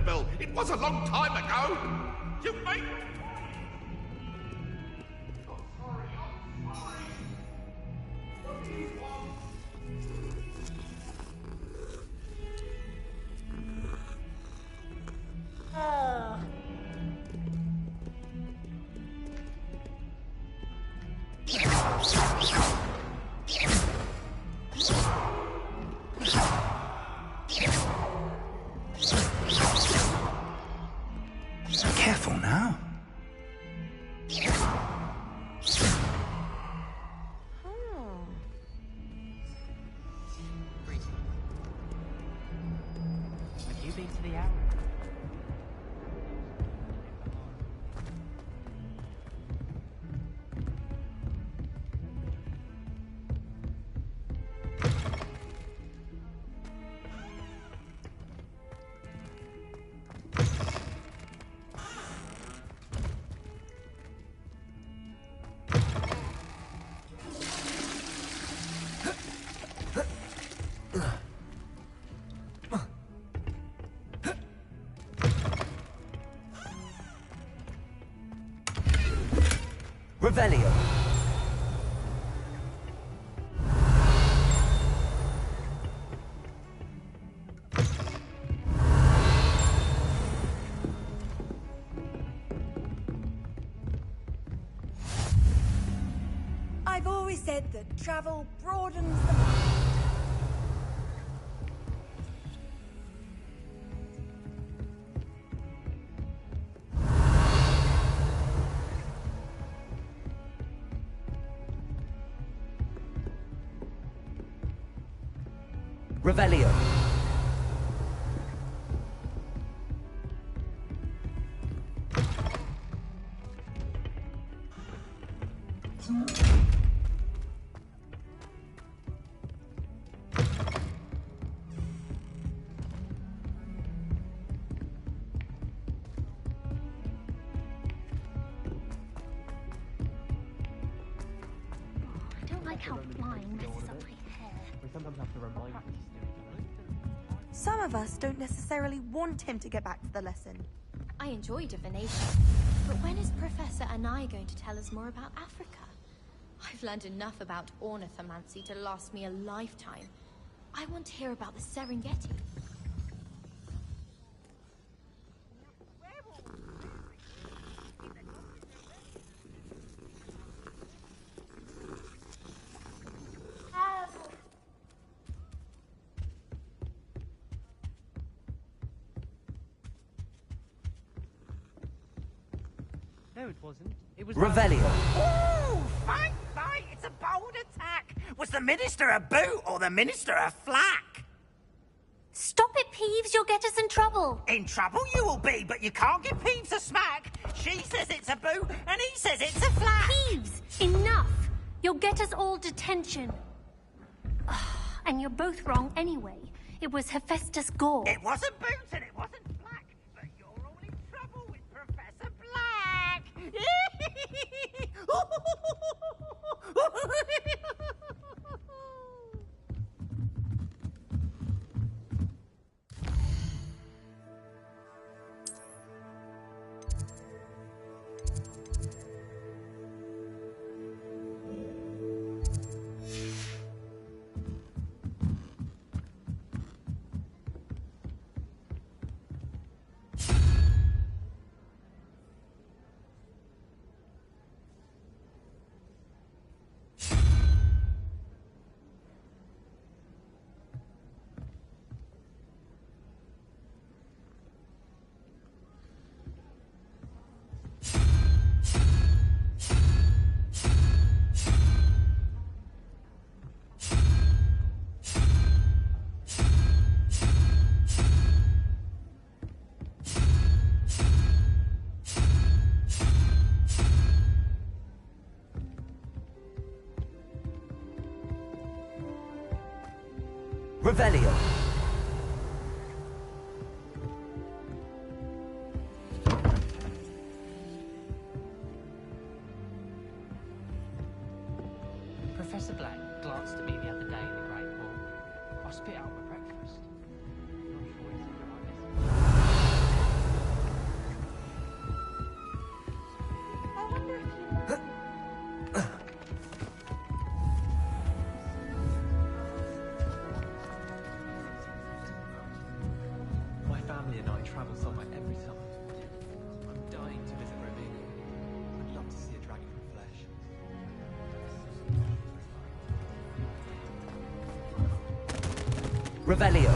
bell. It was a long time ago. You mate. Careful now. Have you been to the owl? Revelio. I've always said that travel broadens the mind. Revelio. I don't like how flying messes up my hair. We sometimes have to remind him to do it. Some of us don't necessarily want him to get back to the lesson. I enjoy divination, but when is Professor Anai going to tell us more about Africa? I've learned enough about ornithomancy to last me a lifetime. I want to hear about the Serengeti. No, it wasn't. It was Revelio. Ooh, fight! It's a bold attack! Was the Minister a boot or the Minister a flack? Stop it, Peeves. You'll get us in trouble. In trouble you will be, but you can't give Peeves a smack. She says it's a boot, and he says it's a flack. Peeves, enough. You'll get us all detention. And you're both wrong anyway. It was Hephaestus Gore. It wasn't boot and it wasn't flack, but you're all in trouble with Professor Black. Revelio. Professor Black glanced at me the other day in the Great Hall. I spit out my breakfast. Not sure he's in the right. Revelio.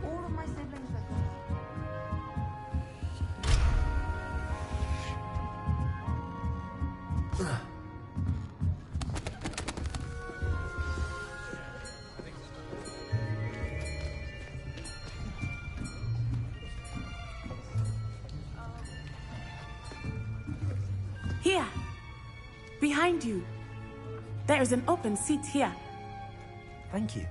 All of my siblings are gone. Here. Behind you. There is an open seat here. Thank you.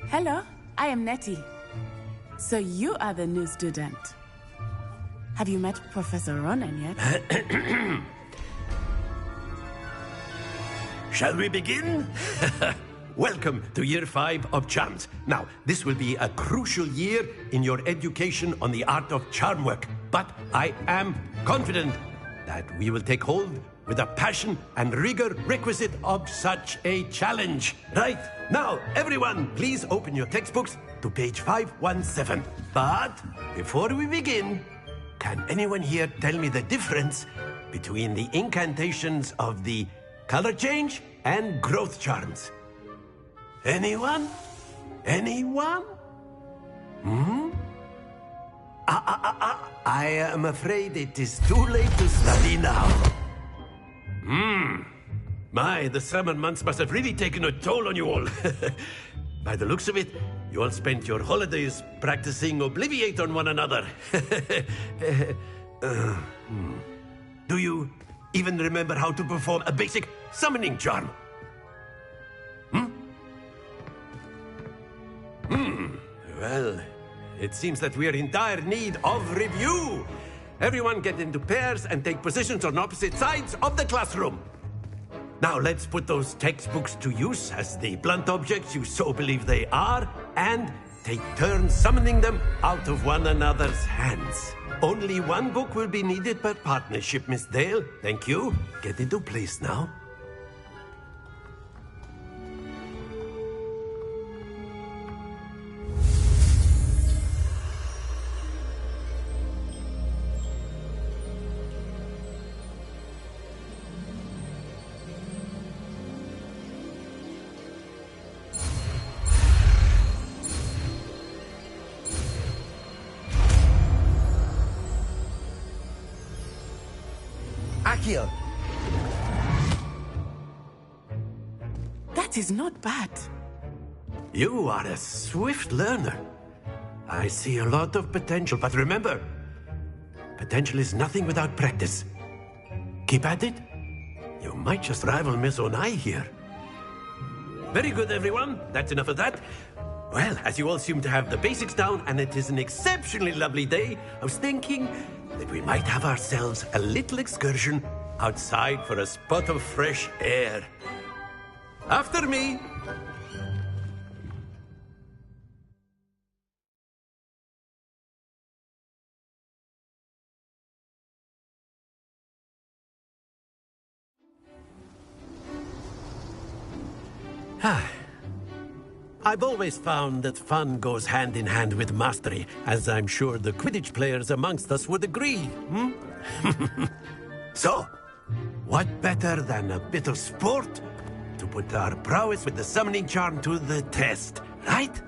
Hello, I am Nettie. So you are the new student. Have you met Professor Ronan yet? Shall we begin? Welcome to Year 5 of Charms. Now, this will be a crucial year in your education on the art of charm work. But I am confident that we will take hold with the passion and rigor requisite of such a challenge. Right, now, everyone, please open your textbooks to page 517. But before we begin, can anyone here tell me the difference between the incantations of the color change and growth charms? Anyone? Anyone? I am afraid it is too late to study now. My, the summer months must have really taken a toll on you all. By the looks of it, you all spent your holidays practicing Obliviate on one another. Do you even remember how to perform a basic summoning charm? Well, it seems that we are in dire need of review. Everyone get into pairs and take positions on opposite sides of the classroom. Now let's put those textbooks to use as the blunt objects you so believe they are, and take turns summoning them out of one another's hands. Only one book will be needed per partnership, Miss Dale. Thank you. Get into place now. Accio. That is not bad. You are a swift learner. I see a lot of potential, but remember, potential is nothing without practice. Keep at it. You might just rival Miss Onai here. Very good, everyone. That's enough of that. Well, as you all seem to have the basics down, and it is an exceptionally lovely day, I was thinking that we might have ourselves a little excursion outside for a spot of fresh air. After me. I've always found that fun goes hand in hand with mastery, as I'm sure the Quidditch players amongst us would agree. So, what better than a bit of sport to put our prowess with the summoning charm to the test, right?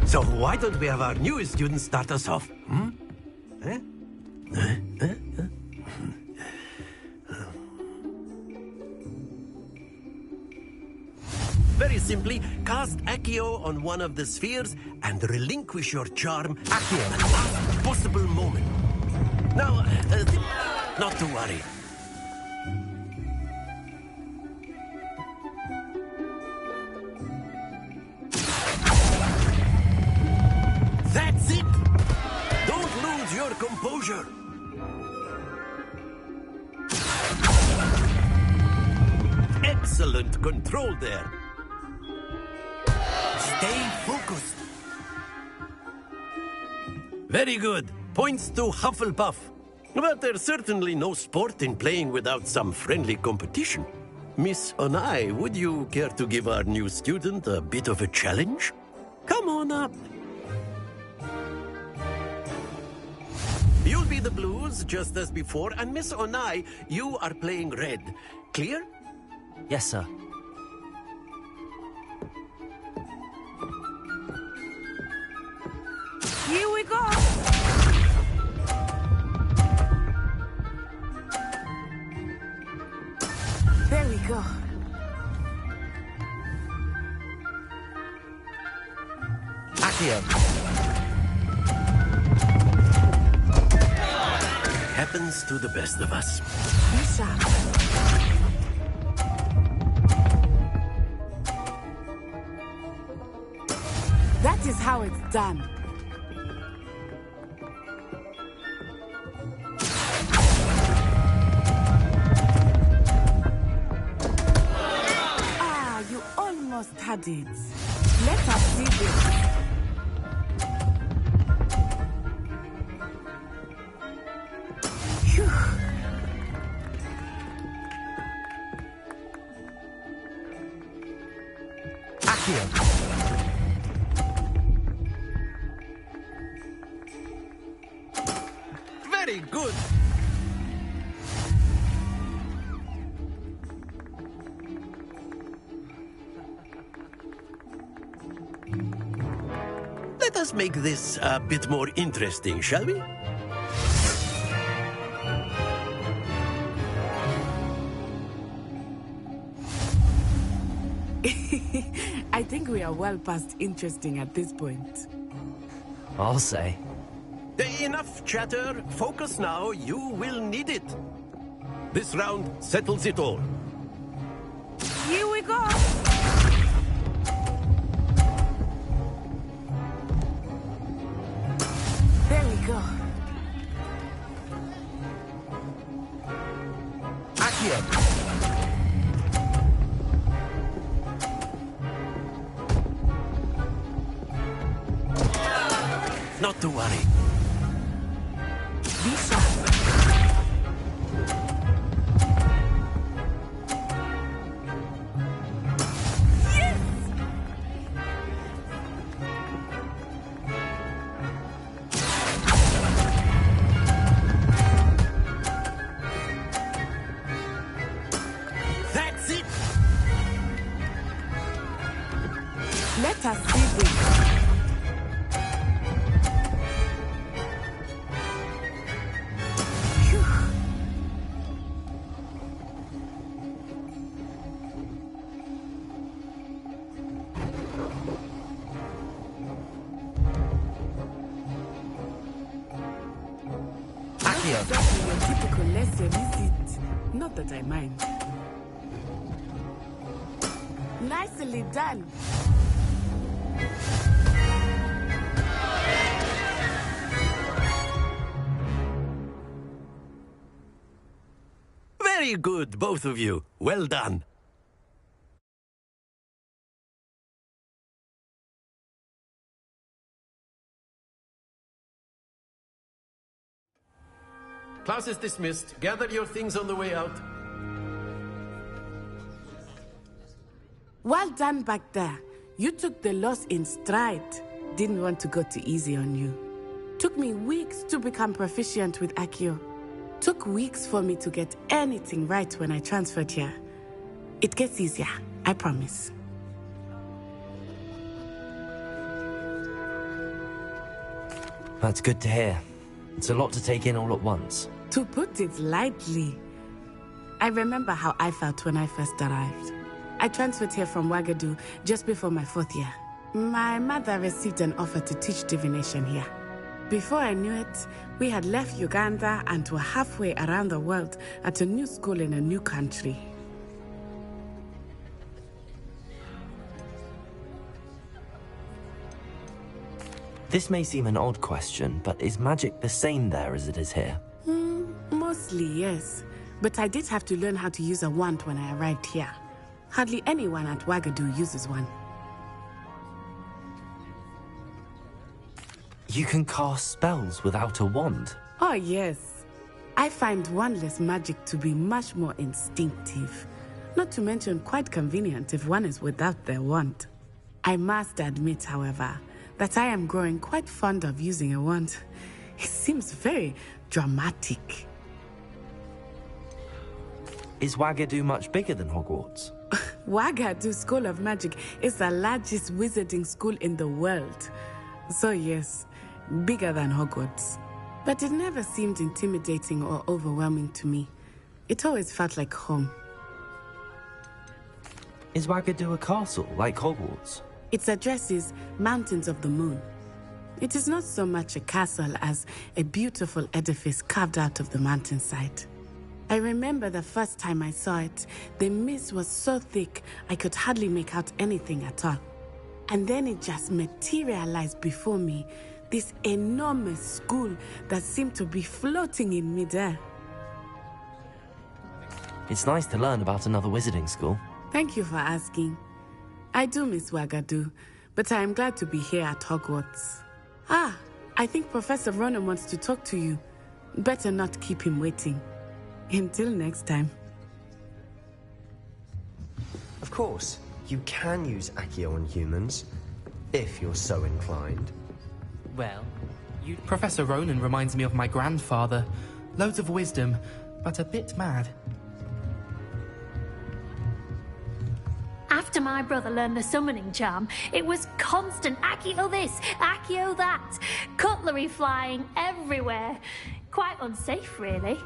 So why don't we have our newest student start us off? Very simply, cast Accio on one of the spheres and relinquish your charm Accio at the last possible moment. Now, not to worry. That's it! Don't lose your composure! Excellent control there. Stay focused. Very good. Points to Hufflepuff. But there's certainly no sport in playing without some friendly competition. Miss Onai, would you care to give our new student a bit of a challenge? Come on up. You'll be the blues, just as before, and Miss Onai, you are playing red. Clear? Yes, sir. Here we go! There we go. Accio. Happens to the best of us. Be sharp. That is how it's done. Ah, you almost had it. Let us see this. Phew. Accio. Very good. Let us make this a bit more interesting, shall we? I think we are well past interesting at this point. I'll say. Enough chatter. Focus now. You will need it. This round settles it all. Here we go! There we go. Accio. Not to worry. Be sharp. Yes! That's it. Let us see this. Phew. Accio. Exactly your typical lesson, is it? Not that I mind. Nicely done. Very good, both of you. Well done. Class is dismissed. Gather your things on the way out. Well done back there. You took the loss in stride. Didn't want to go too easy on you. Took me weeks to become proficient with Accio. Took weeks for me to get anything right when I transferred here. It gets easier, I promise. That's good to hear. It's a lot to take in all at once. To put it lightly, I remember how I felt when I first arrived. I transferred here from Ouagadougou just before my 4th year. My mother received an offer to teach divination here. Before I knew it, we had left Uganda and were halfway around the world at a new school in a new country. This may seem an odd question, but is magic the same there as it is here? Mostly, yes. But I did have to learn how to use a wand when I arrived here. Hardly anyone at Ouagadougou uses one. You can cast spells without a wand. Oh, yes. I find wandless magic to be much more instinctive. Not to mention quite convenient if one is without their wand. I must admit, however, that I am growing quite fond of using a wand. It seems very dramatic. Is Wagadu much bigger than Hogwarts? Wagadu School of Magic is the largest wizarding school in the world. So yes, bigger than Hogwarts. But it never seemed intimidating or overwhelming to me. It always felt like home. Is Wagadu a castle, like Hogwarts? Its address is Mountains of the Moon. It is not so much a castle as a beautiful edifice carved out of the mountainside. I remember the first time I saw it, the mist was so thick I could hardly make out anything at all. And then it just materialized before me, this enormous school that seemed to be floating in midair. It's nice to learn about another wizarding school. Thank you for asking. I do miss Wagadu, but I am glad to be here at Hogwarts. Ah, I think Professor Ronan wants to talk to you. Better not keep him waiting. Until next time. Of course, you can use Accio on humans, if you're so inclined. Well, Professor Ronan reminds me of my grandfather. Loads of wisdom, but a bit mad. After my brother learned the summoning charm, it was constant Accio this, Accio that. Cutlery flying everywhere. Quite unsafe, really.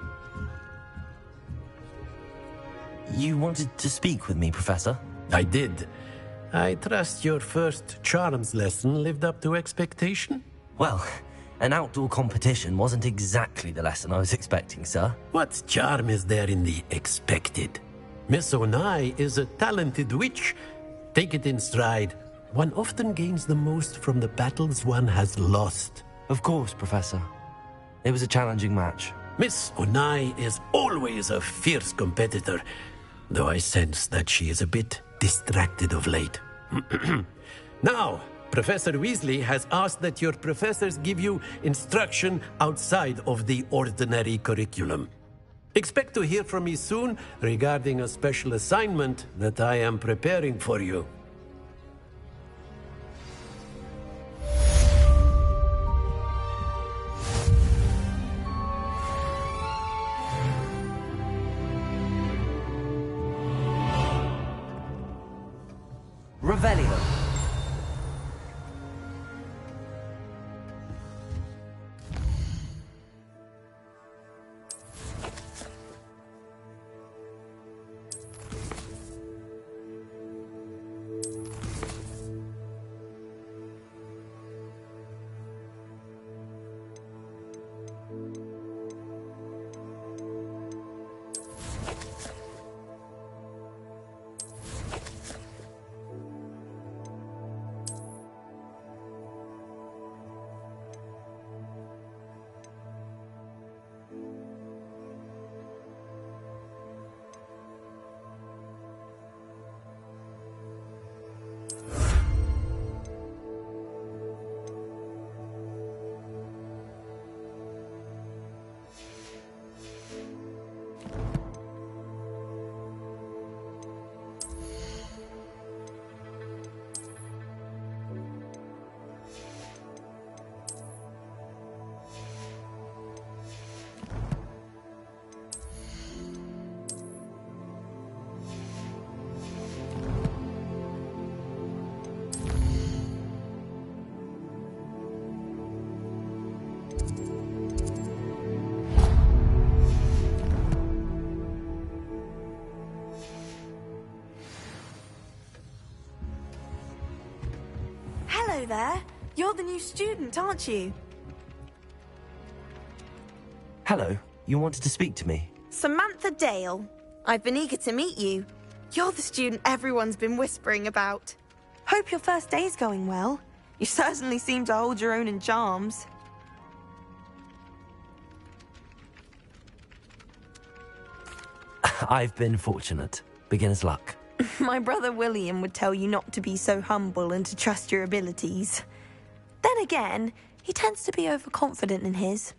You wanted to speak with me, Professor? I did. I trust your first charms lesson lived up to expectation? Well, an outdoor competition wasn't exactly the lesson I was expecting, sir. What charm is there in the expected? Miss Onai is a talented witch. Take it in stride. One often gains the most from the battles one has lost. Of course, Professor. It was a challenging match. Miss Onai is always a fierce competitor, though I sense that she is a bit distracted of late. Now, Professor Weasley has asked that your professors give you instruction outside of the ordinary curriculum. Expect to hear from me soon regarding a special assignment that I am preparing for you. Revelio. Hello there. You're the new student, aren't you? Hello. You wanted to speak to me? Samantha Dale. I've been eager to meet you. You're the student everyone's been whispering about. Hope your first day's going well. You certainly seem to hold your own in charms. I've been fortunate. Beginner's luck. My brother William would tell you not to be so humble and to trust your abilities. Then again, he tends to be overconfident in his.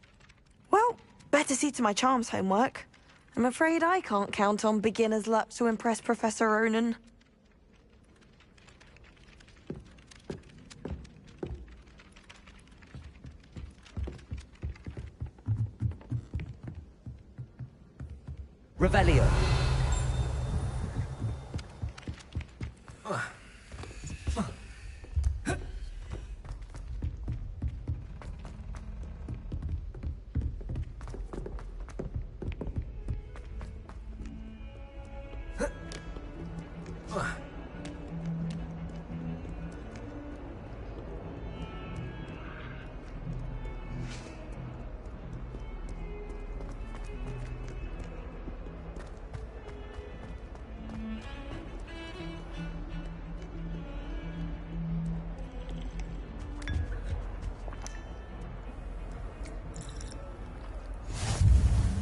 Well, better see to my charms homework. I'm afraid I can't count on beginner's luck to impress Professor Ronan. Revelio.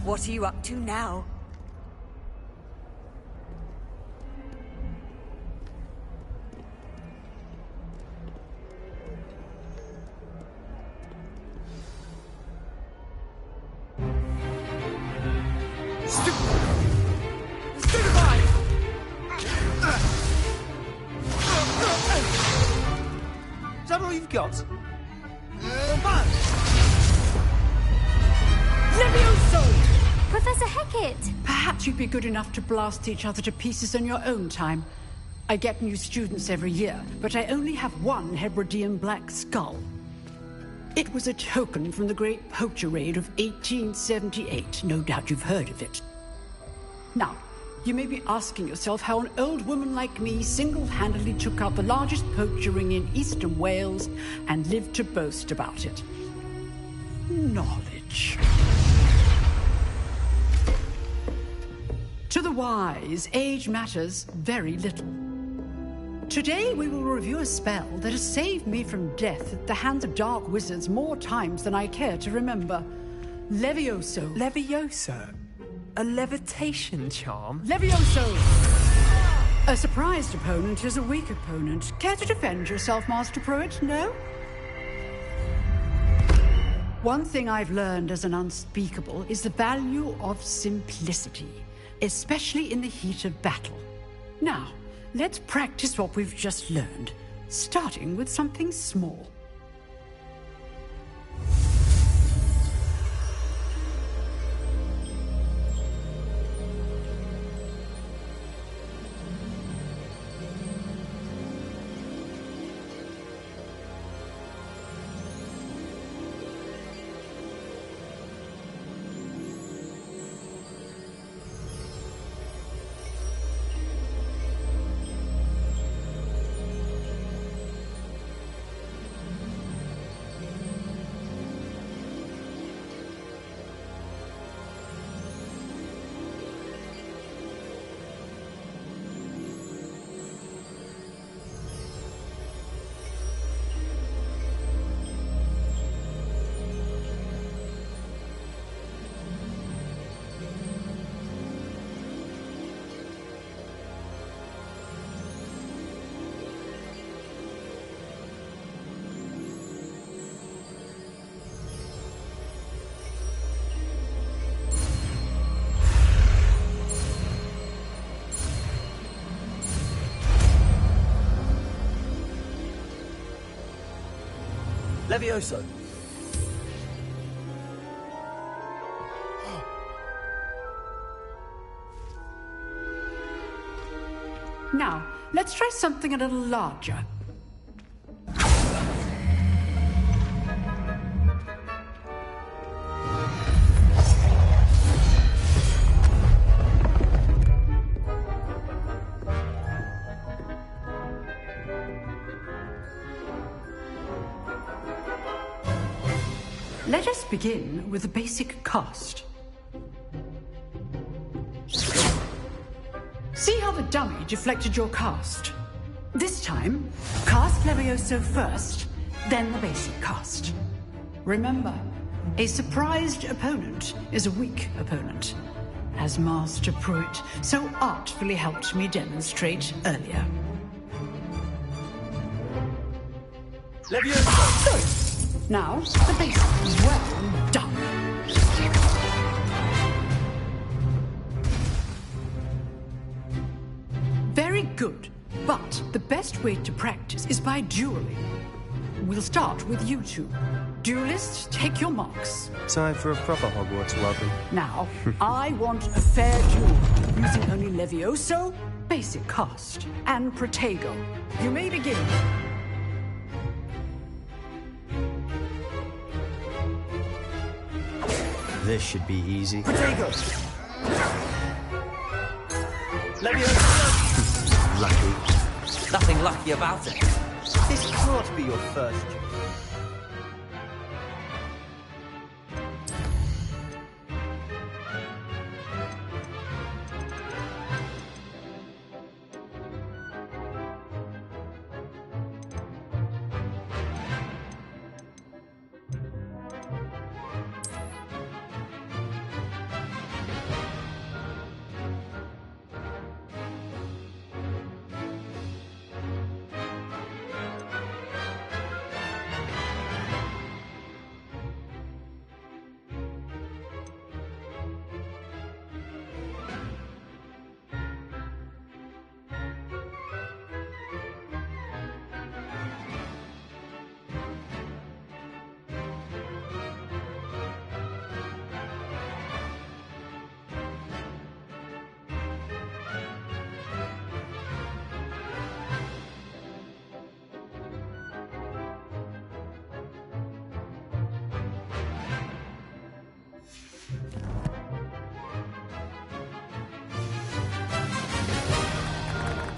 What are you up to now? Is that all you've got? Professor Hecat! Perhaps you'd be good enough to blast each other to pieces in your own time. I get new students every year, but I only have one Hebridean black skull. It was a token from the Great Poacher Raid of 1878. No doubt you've heard of it. Now, you may be asking yourself how an old woman like me single-handedly took out the largest poacher ring in eastern Wales and lived to boast about it. Knowledge. To the wise, age matters very little. Today we will review a spell that has saved me from death at the hands of dark wizards more times than I care to remember. Levioso. Levioso? A levitation charm? Levioso! A surprised opponent is a weak opponent. Care to defend yourself, Master Pruitt? No? One thing I've learned as an unspeakable is the value of simplicity, especially in the heat of battle. Now, let's practice what we've just learned, starting with something small. Levioso. Now, let's try something a little larger. Let us begin with the basic cast. See how the dummy deflected your cast? This time, cast Levioso first, then the basic cast. Remember, a surprised opponent is a weak opponent, as Master Pruitt so artfully helped me demonstrate earlier. Levioso! Good. Now, the basic. Well done. good. But the best way to practice is by dueling. We'll start with you two. Duelists, take your marks. Time for a proper Hogwarts welcome. Now, I want a fair duel, using only Levioso, basic cast, and Protego. You may begin. This should be easy. Protego! Lucky. Nothing lucky about it. This can't be your first duel.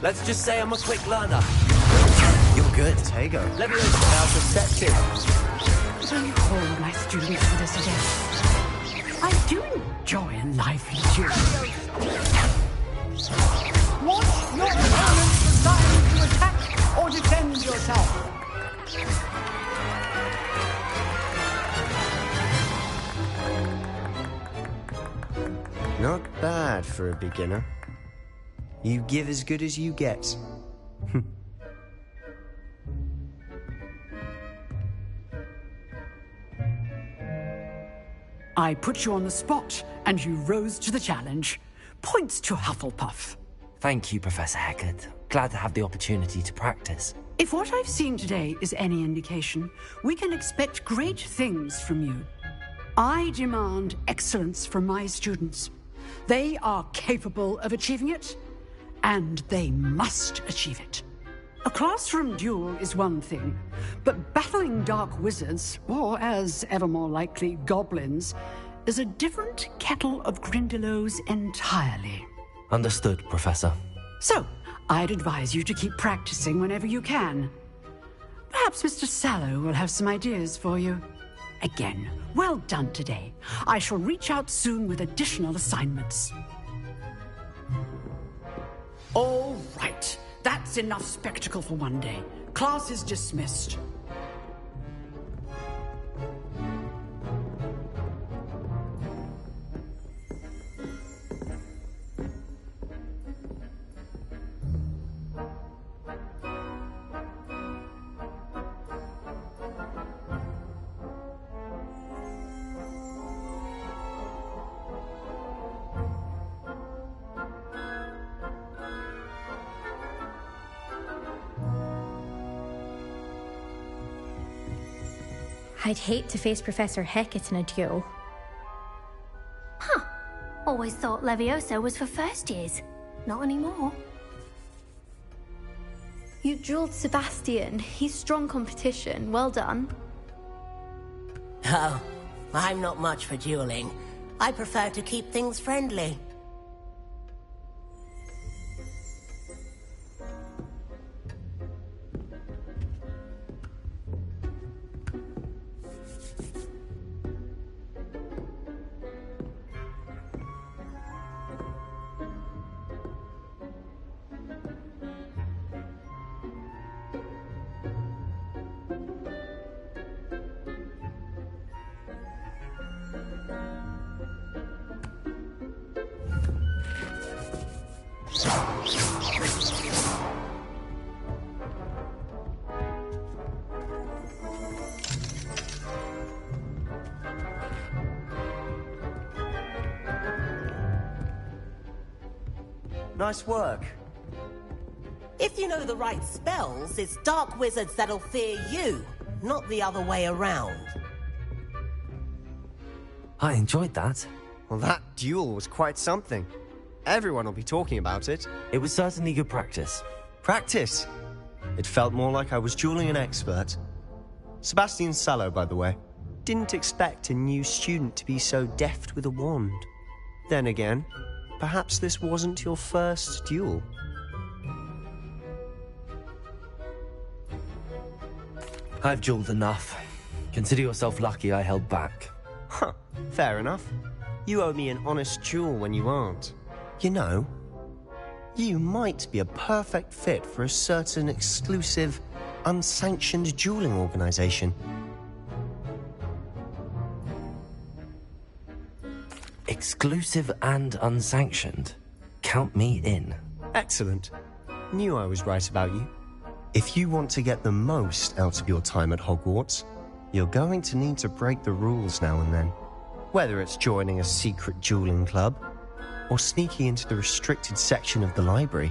Let's just say I'm a quick learner. You're good. Protego. Leviosa now perceptive. Don't hold my students for this again. I do enjoy a lively duel. Watch your opponent decide to attack or defend yourself. Not bad for a beginner. You give as good as you get. I put you on the spot, and you rose to the challenge. Points to Hufflepuff. Thank you, Professor Hecat. Glad to have the opportunity to practice. If what I've seen today is any indication, we can expect great things from you. I demand excellence from my students. They are capable of achieving it, and they must achieve it. A classroom duel is one thing, but battling dark wizards, or as ever more likely, goblins, is a different kettle of Grindylows entirely. Understood, Professor. So, I'd advise you to keep practicing whenever you can. Perhaps Mr. Sallow will have some ideas for you. Again, well done today. I shall reach out soon with additional assignments. All right. That's enough spectacle for one day. Class is dismissed. I'd hate to face Professor Hecat in a duel. Huh. Always thought Leviosa was for first years. Not anymore. You dueled Sebastian. He's strong competition. Well done. Oh, I'm not much for dueling. I prefer to keep things friendly. Nice work. If you know the right spells, it's dark wizards that'll fear you, not the other way around. I enjoyed that. Well, that duel was quite something. Everyone will be talking about it. It was certainly good practice. Practice? It felt more like I was dueling an expert. Sebastian Sallow, by the way. Didn't expect a new student to be so deft with a wand. Then again, perhaps this wasn't your first duel. I've dueled enough. Consider yourself lucky I held back. Huh, fair enough. You owe me an honest duel when you aren't. You know, you might be a perfect fit for a certain exclusive, unsanctioned dueling organization. Exclusive and unsanctioned? Count me in. Excellent. Knew I was right about you. If you want to get the most out of your time at Hogwarts, you're going to need to break the rules now and then. Whether it's joining a secret dueling club, or sneaking into the restricted section of the library,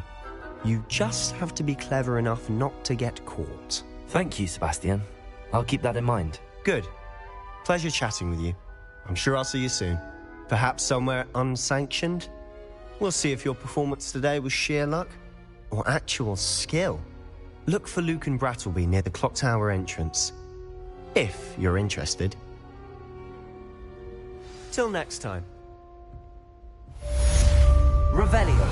you just have to be clever enough not to get caught. Thank you, Sebastian. I'll keep that in mind. Good. Pleasure chatting with you. I'm sure I'll see you soon. Perhaps somewhere unsanctioned? We'll see if your performance today was sheer luck or actual skill. Look for Luke and Brattleby near the clock tower entrance, if you're interested. Till next time. Revelio.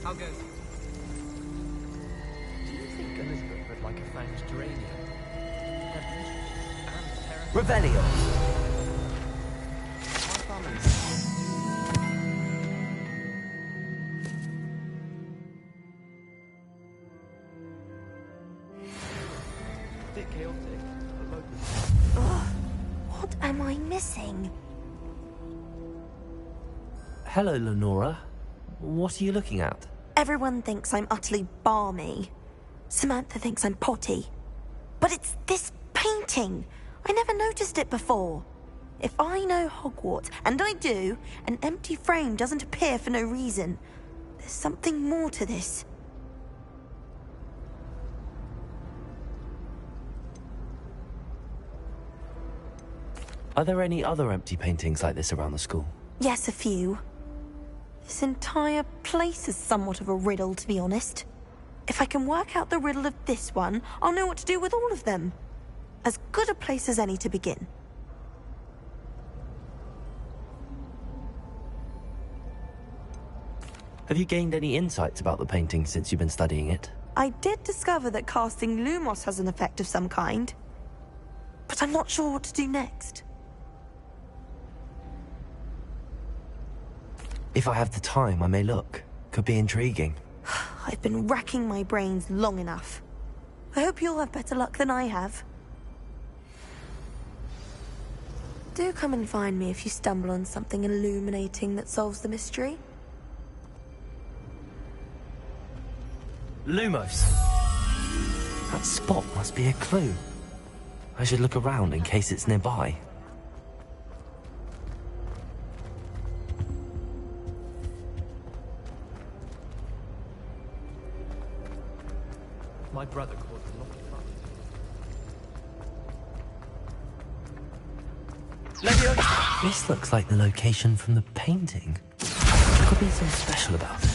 How goes it? Do you think Elizabeth would like a fanged geranium? Revelio. My family's... bit chaotic, but local. Ugh, what am I missing? Hello, Lenora. What are you looking at? Everyone thinks I'm utterly balmy. Samantha thinks I'm potty. But it's this painting. I never noticed it before. If I know Hogwarts, and I do, an empty frame doesn't appear for no reason. There's something more to this. Are there any other empty paintings like this around the school? Yes, a few. This entire place is somewhat of a riddle, to be honest. If I can work out the riddle of this one, I'll know what to do with all of them. As good a place as any to begin. Have you gained any insights about the painting since you've been studying it? I did discover that casting Lumos has an effect of some kind, but I'm not sure what to do next. If I have the time, I may look. Could be intriguing. I've been racking my brains long enough. I hope you'll have better luck than I have. Do come and find me if you stumble on something illuminating that solves the mystery. Lumos! That spot must be a clue. I should look around in case it's nearby. My brother called it lucky fun. This looks like the location from the painting. There could be something special about it.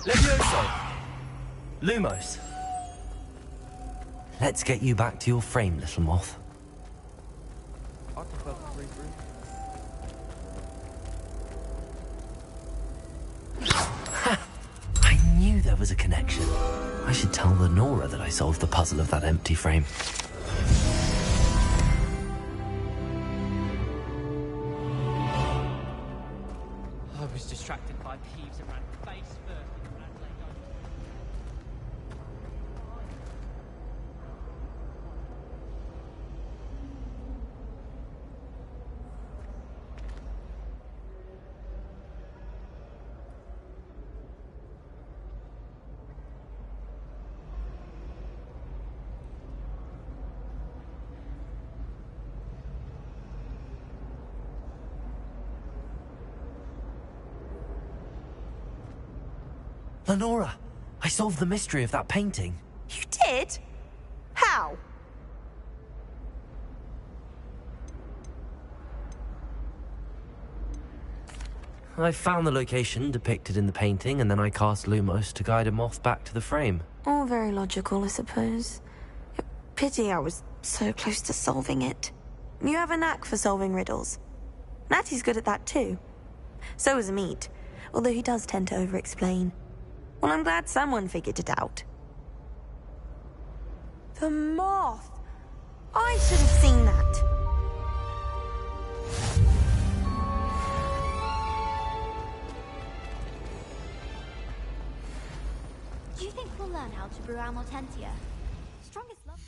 Levioso! Lumos! Let's get you back to your frame, little moth. I prefer the free room. I knew there was a connection. I should tell Lenora that I solved the puzzle of that empty frame. I was distracted by Peeves and ran face first into Adelaide. Lenora, I solved the mystery of that painting. You did? How? I found the location depicted in the painting, and then I cast Lumos to guide a moth back to the frame. All very logical, I suppose. Pity I was so close to solving it. You have a knack for solving riddles. Natty's good at that too. So is Meat, although he does tend to over-explain. Well, I'm glad someone figured it out. The moth! I should have seen that. Do you think we'll learn how to brew our Mortentia? Strongest love.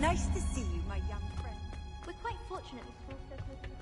Nice to see you, my young friend. We're quite fortunate this falls so close to the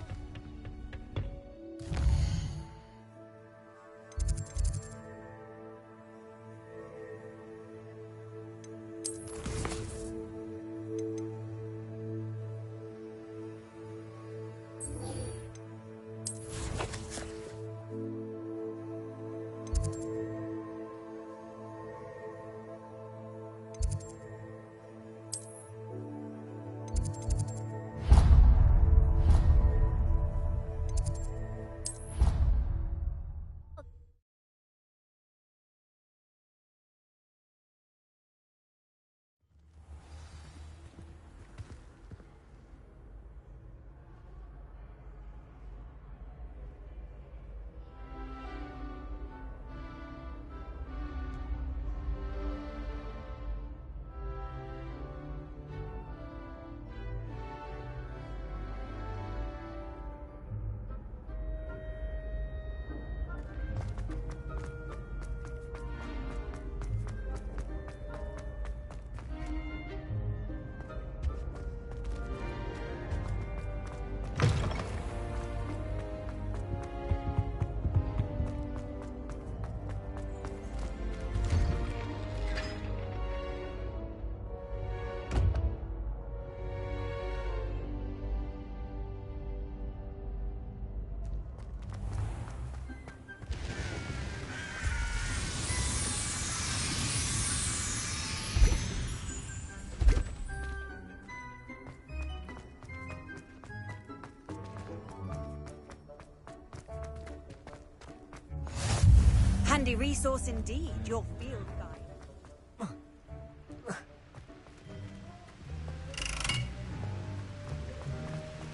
Handy resource indeed, your field guide.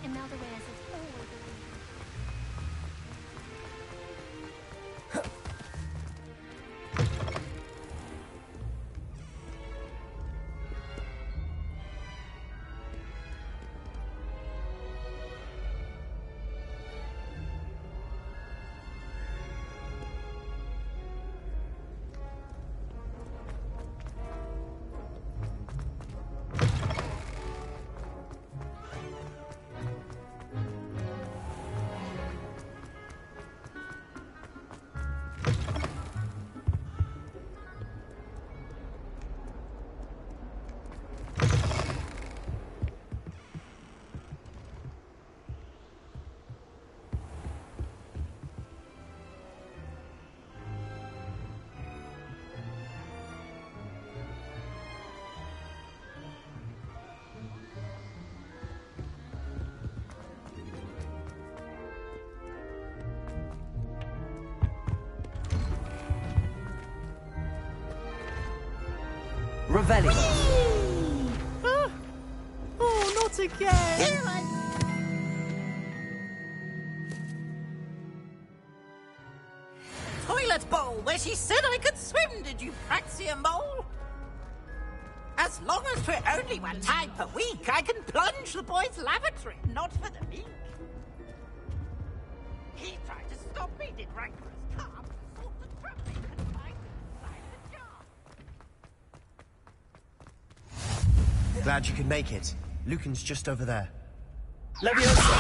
Imelda Reyes is always a Revelio. Oh, not again! Toilet bowl where she said I could swim, did you praxia mole? As long as 'twere only one time per week, I can plunge the boy's lavatory, not for the meek. He tried to stop me, did rancorous carp, sort the trumpet and find inside the jar. Glad you could make it. Lucan's just over there. Leviosa!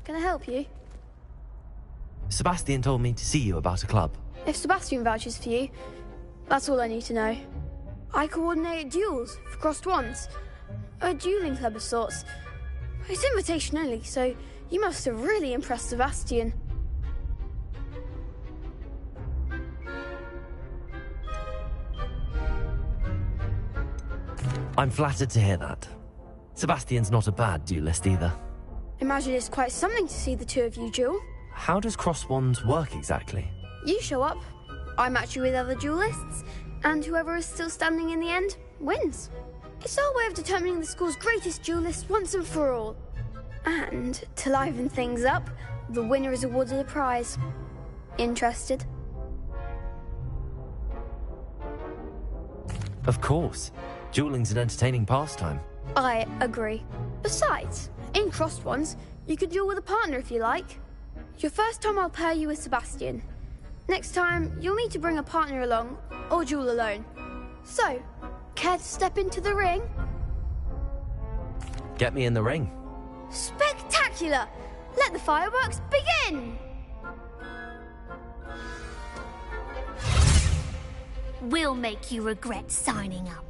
Can I help you? Sebastian told me to see you about a club. If Sebastian vouches for you, that's all I need to know. I coordinate duels for crossed wands. A dueling club of sorts. It's invitation only, so you must have really impressed Sebastian. I'm flattered to hear that. Sebastian's not a bad duelist either. Imagine it's quite something to see the two of you duel. How does cross wands work exactly? You show up, I match you with other duelists, and whoever is still standing in the end wins. It's our way of determining the school's greatest duelist once and for all. And to liven things up, the winner is awarded a prize. Interested? Of course. Dueling's an entertaining pastime. I agree. Besides, in crossed ones, you could duel with a partner if you like. Your first time I'll pair you with Sebastian. Next time, you'll need to bring a partner along, or duel alone. So, care to step into the ring? Get me in the ring. Spectacular! Let the fireworks begin! We'll make you regret signing up.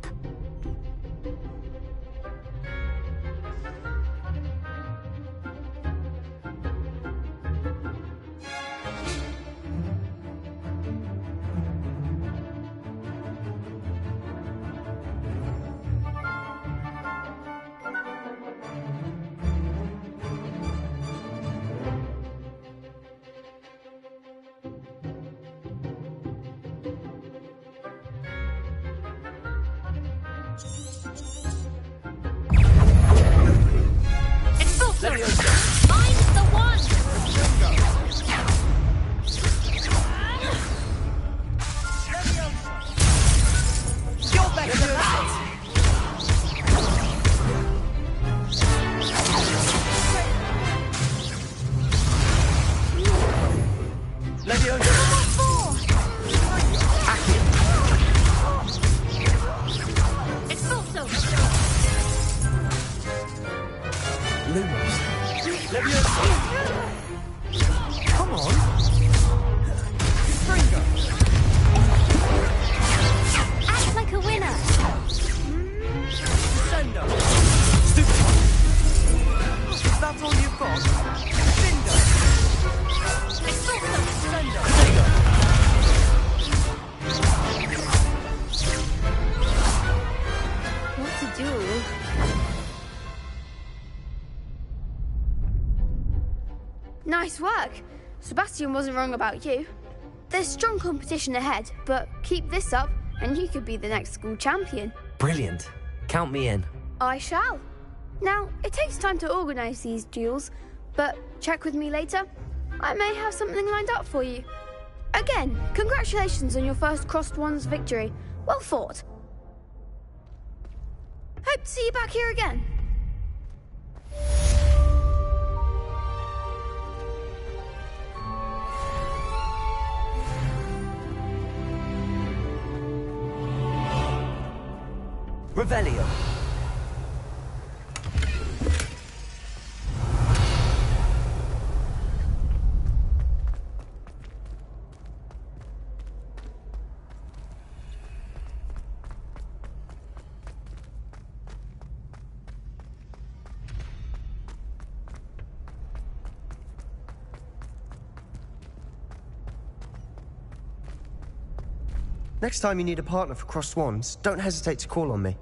Nice work. Sebastian wasn't wrong about you. There's strong competition ahead, but keep this up and you could be the next school champion. Brilliant. Count me in. I shall. Now, it takes time to organise these duels, but check with me later. I may have something lined up for you. Again, congratulations on your first Crossed Wands victory. Well fought. Hope to see you back here again. Revelio. Next time you need a partner for Crossed Wands, don't hesitate to call on me.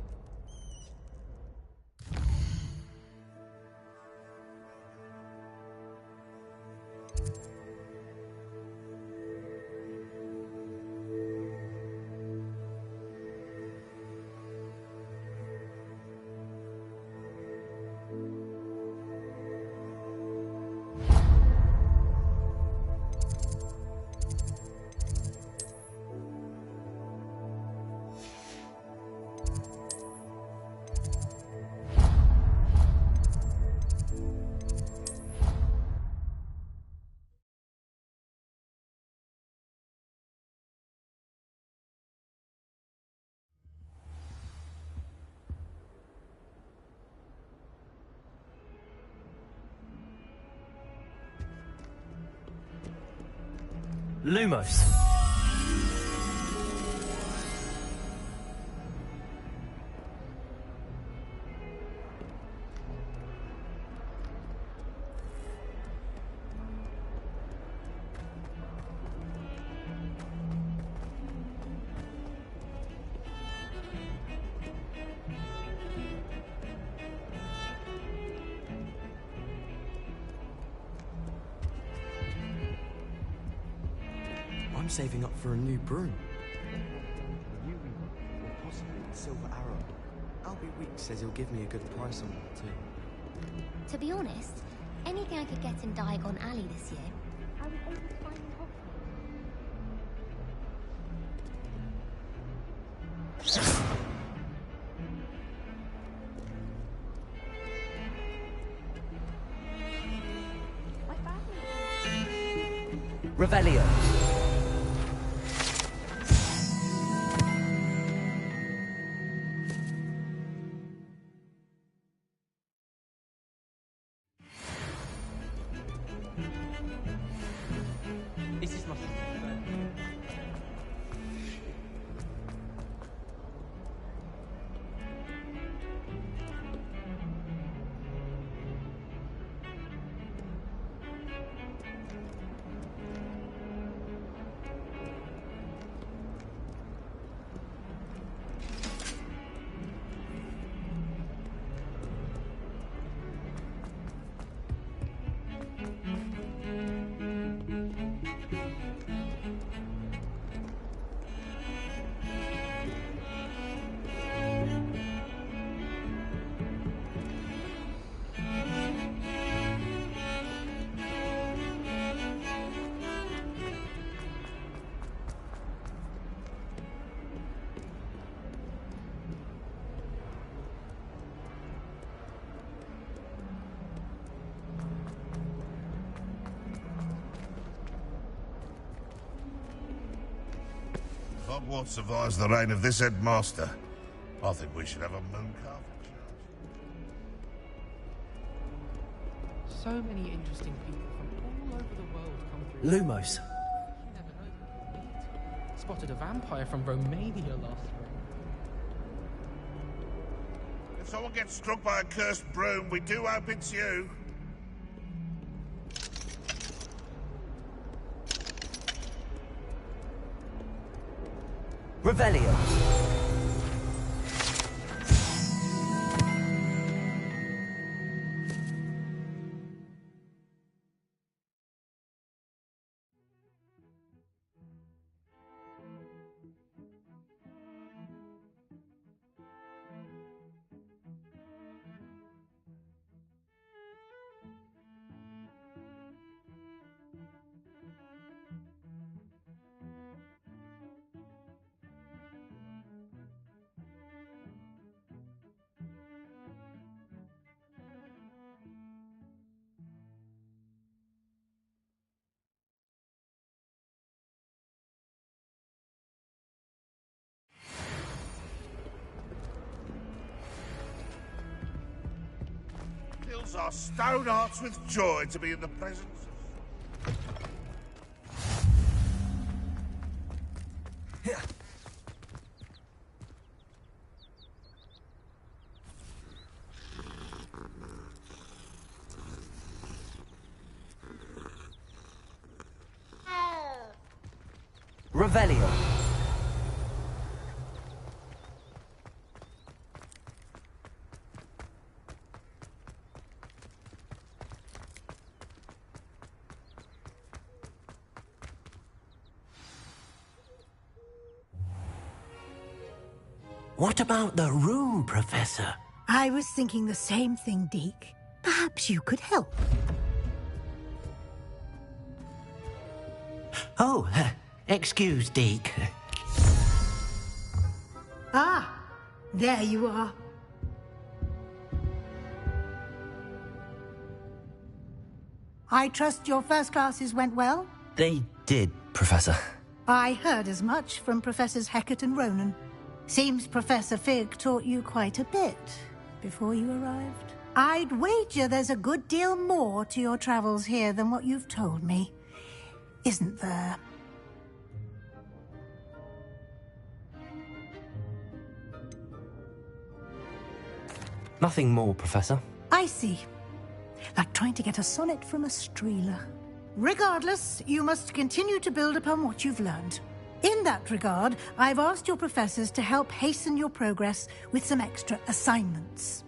Lumos. I'm saving up for a new broom. Or possibly a silver arrow. Albie Weeks says he'll give me a good price on that too. To be honest, anything I could get in Diagon Alley this year, I was able to find in Hogwarts. My family. Revelio. This is my Hogwarts survives the reign of this headmaster. I think we should have a moon calf. So many interesting people from all over the world come through. Lumos. You never know who we'll meet. Spotted a vampire from Romania last spring. If someone gets struck by a cursed broom, we do hope it's you. Revelio. Fills our stone hearts with joy to be in the presence of... Revelio. What about the room, Professor? I was thinking the same thing, Deke. Perhaps you could help. Oh, excuse, Deke. Ah, there you are. I trust your first classes went well? They did, Professor. I heard as much from Professors Hecat and Ronan. Seems Professor Fig taught you quite a bit before you arrived. I'd wager there's a good deal more to your travels here than what you've told me. Isn't there? Nothing more, Professor. I see. Like trying to get a sonnet from a streeler. Regardless, you must continue to build upon what you've learned. In that regard, I've asked your professors to help hasten your progress with some extra assignments.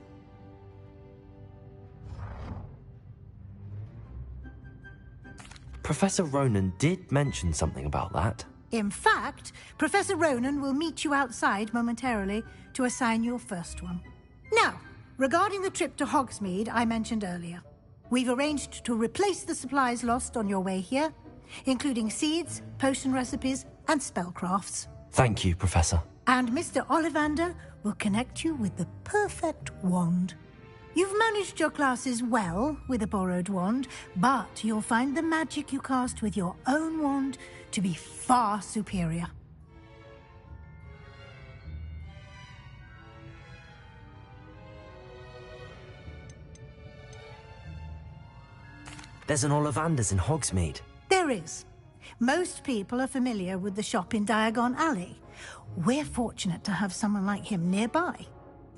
Professor Ronan did mention something about that. In fact, Professor Ronan will meet you outside momentarily to assign your first one. Now, regarding the trip to Hogsmeade I mentioned earlier, we've arranged to replace the supplies lost on your way here, including seeds, potion recipes, and spellcrafts. Thank you, Professor. And Mr. Ollivander will connect you with the perfect wand. You've managed your classes well with a borrowed wand, but you'll find the magic you cast with your own wand to be far superior. There's an Ollivander's in Hogsmeade. There is. Most people are familiar with the shop in Diagon Alley. We're fortunate to have someone like him nearby.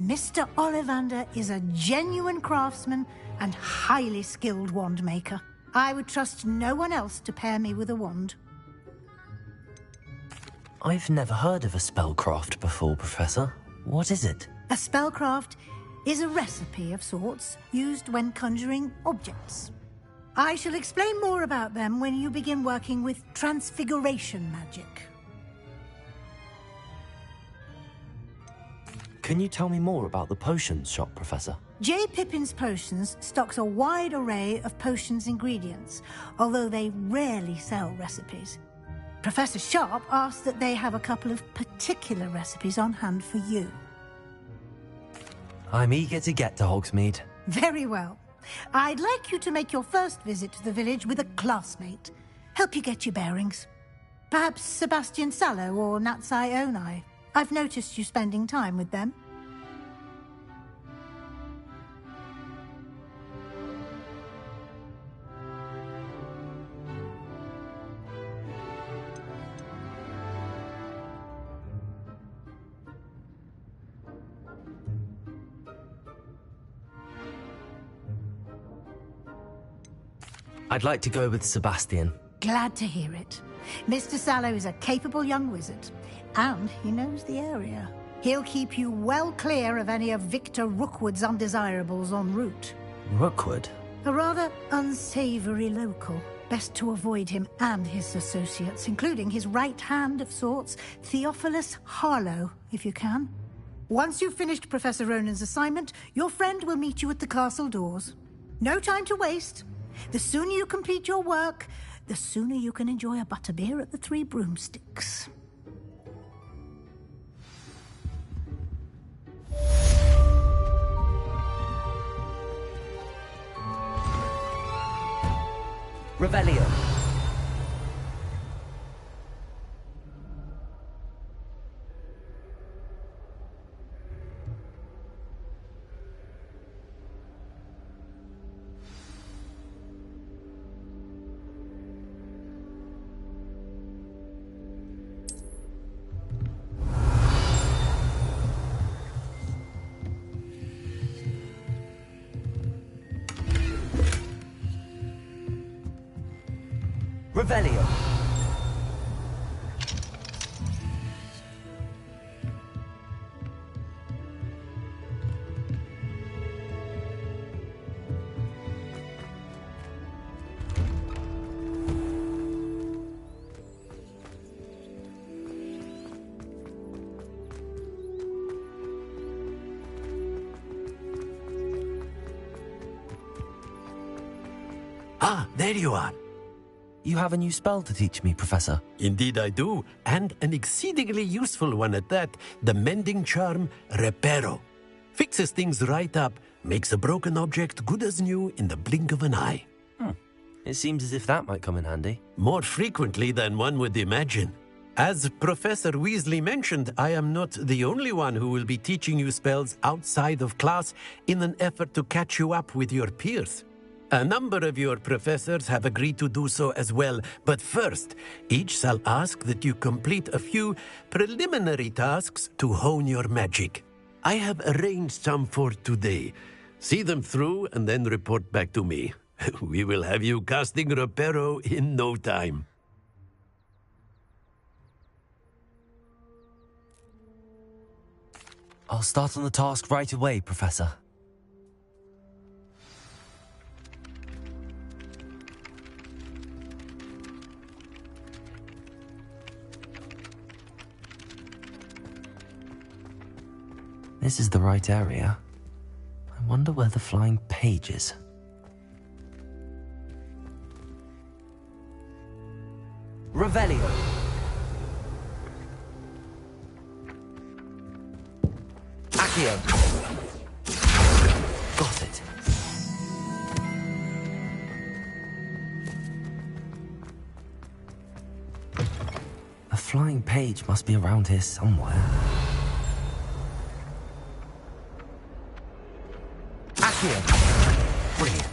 Mr. Ollivander is a genuine craftsman and highly skilled wand maker. I would trust no one else to pair me with a wand. I've never heard of a spellcraft before, Professor. What is it? A spellcraft is a recipe of sorts used when conjuring objects. I shall explain more about them when you begin working with transfiguration magic. Can you tell me more about the potions shop, Professor? J. Pippin's Potions stocks a wide array of potions ingredients, although they rarely sell recipes. Professor Sharp asks that they have a couple of particular recipes on hand for you. I'm eager to get to Hogsmeade. Very well. I'd like you to make your first visit to the village with a classmate. Help you get your bearings. Perhaps Sebastian Sallow or Natsai Onai. I've noticed you spending time with them. I'd like to go with Sebastian. Glad to hear it. Mr. Sallow is a capable young wizard, and he knows the area. He'll keep you well clear of any of Victor Rookwood's undesirables en route. Rookwood? A rather unsavory local. Best to avoid him and his associates, including his right hand of sorts, Theophilus Harlow, if you can. Once you've finished Professor Ronan's assignment, your friend will meet you at the castle doors. No time to waste. The sooner you complete your work, the sooner you can enjoy a butterbeer at the Three Broomsticks. Revelio. Revelio. Ah, there you are. You have a new spell to teach me, Professor. Indeed I do, and an exceedingly useful one at that, the mending charm Reparo. Fixes things right up, makes a broken object good as new in the blink of an eye. It seems as if that might come in handy. More frequently than one would imagine. As Professor Weasley mentioned, I am not the only one who will be teaching you spells outside of class in an effort to catch you up with your peers. A number of your professors have agreed to do so as well, but first, each shall ask that you complete a few preliminary tasks to hone your magic. I have arranged some for today. See them through and then report back to me. We will have you casting Reparo in no time. I'll start on the task right away, Professor. This is the right area. I wonder where the flying page is. Revelio. Accio. Got it. A flying page must be around here somewhere. Accio! Brilliant.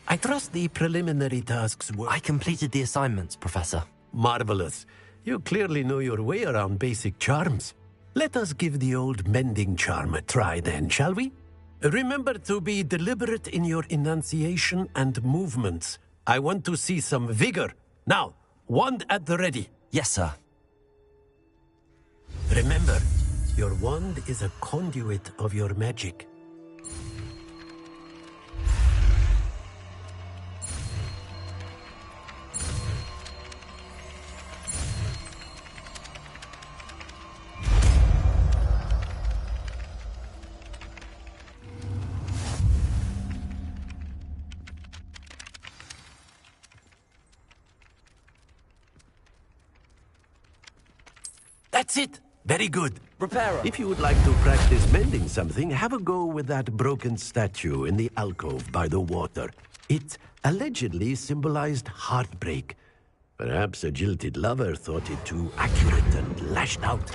I trust the preliminary tasks were... I completed the assignments, Professor. Marvelous. You clearly know your way around basic charms. Let us give the old mending charm a try then, shall we? Remember to be deliberate in your enunciation and movements. I want to see some vigor. Now, wand at the ready. Yes, sir. Remember, your wand is a conduit of your magic. That's it. Very good. Repairer. If you would like to practice mending something, have a go with that broken statue in the alcove by the water. It allegedly symbolized heartbreak. Perhaps a jilted lover thought it too accurate and lashed out.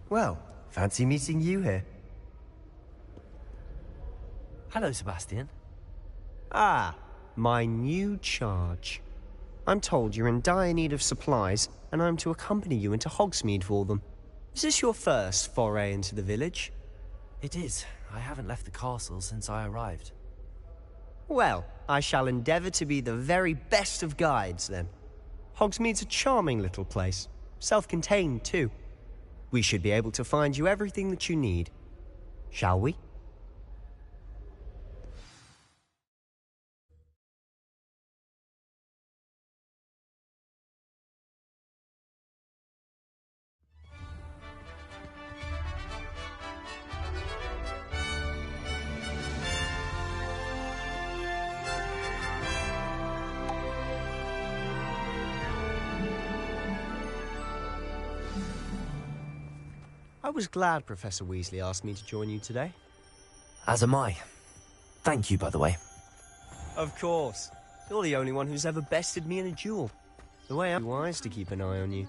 Well, fancy meeting you here. Hello, Sebastian. Ah, my new charge. I'm told you're in dire need of supplies, and I'm to accompany you into Hogsmeade for them. Is this your first foray into the village? It is. I haven't left the castle since I arrived. Well, I shall endeavour to be the very best of guides, then. Hogsmeade's a charming little place. Self-contained, too. We should be able to find you everything that you need. Shall we? I was glad Professor Weasley asked me to join you today. As am I. Thank you, by the way. Of course. You're the only one who's ever bested me in a duel. The way I'm wise to keep an eye on you.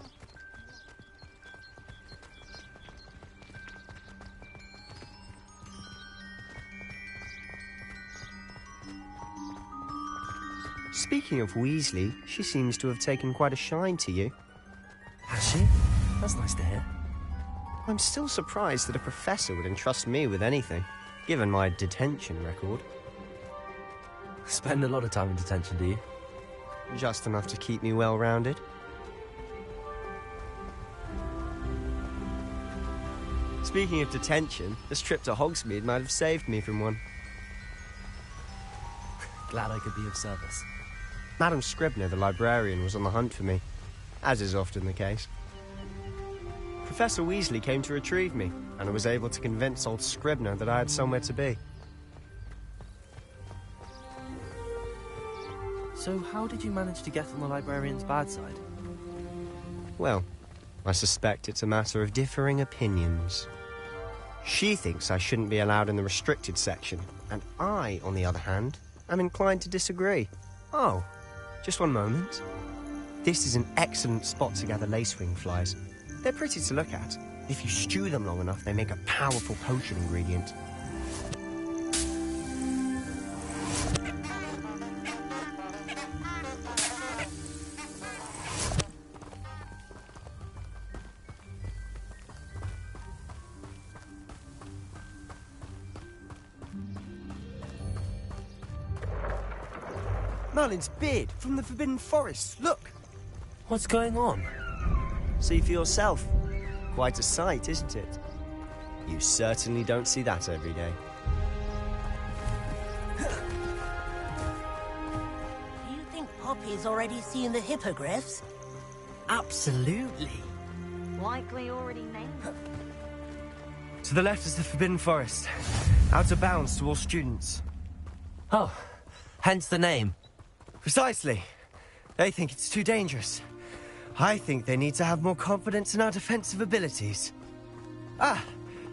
Speaking of Weasley, she seems to have taken quite a shine to you. Has she? That's nice to hear. I'm still surprised that a professor would entrust me with anything, given my detention record. Spend a lot of time in detention, do you? Just enough to keep me well-rounded. Speaking of detention, this trip to Hogsmeade might have saved me from one. Glad I could be of service. Madam Scribner, the librarian, was on the hunt for me, as is often the case. Professor Weasley came to retrieve me, and I was able to convince old Scribner that I had somewhere to be. So how did you manage to get on the librarian's bad side? Well, I suspect it's a matter of differing opinions. She thinks I shouldn't be allowed in the restricted section, and I, on the other hand, am inclined to disagree. Oh, just one moment. This is an excellent spot to gather lacewing flies. They're pretty to look at. If you stew them long enough, they make a powerful potion ingredient. Merlin's beard from the Forbidden Forest. Look! What's going on? See for yourself. Quite a sight, isn't it? You certainly don't see that every day. Do you think Poppy's already seen the hippogriffs? Absolutely. Likely already named. To the left is the Forbidden Forest. Out of bounds to all students. Oh, hence the name. Precisely. They think it's too dangerous. I think they need to have more confidence in our defensive abilities. Ah,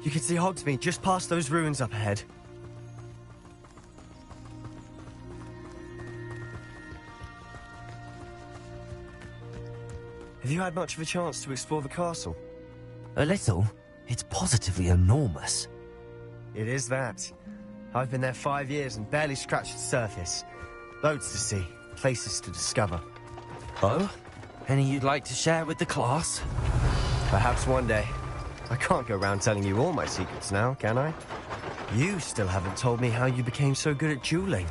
you can see Hogsmeade just past those ruins up ahead. Have you had much of a chance to explore the castle? A little. It's positively enormous. It is that. I've been there 5 years and barely scratched the surface. Loads to see, places to discover. Oh? Any you'd like to share with the class? Perhaps one day. I can't go around telling you all my secrets now, can I? You still haven't told me how you became so good at dueling.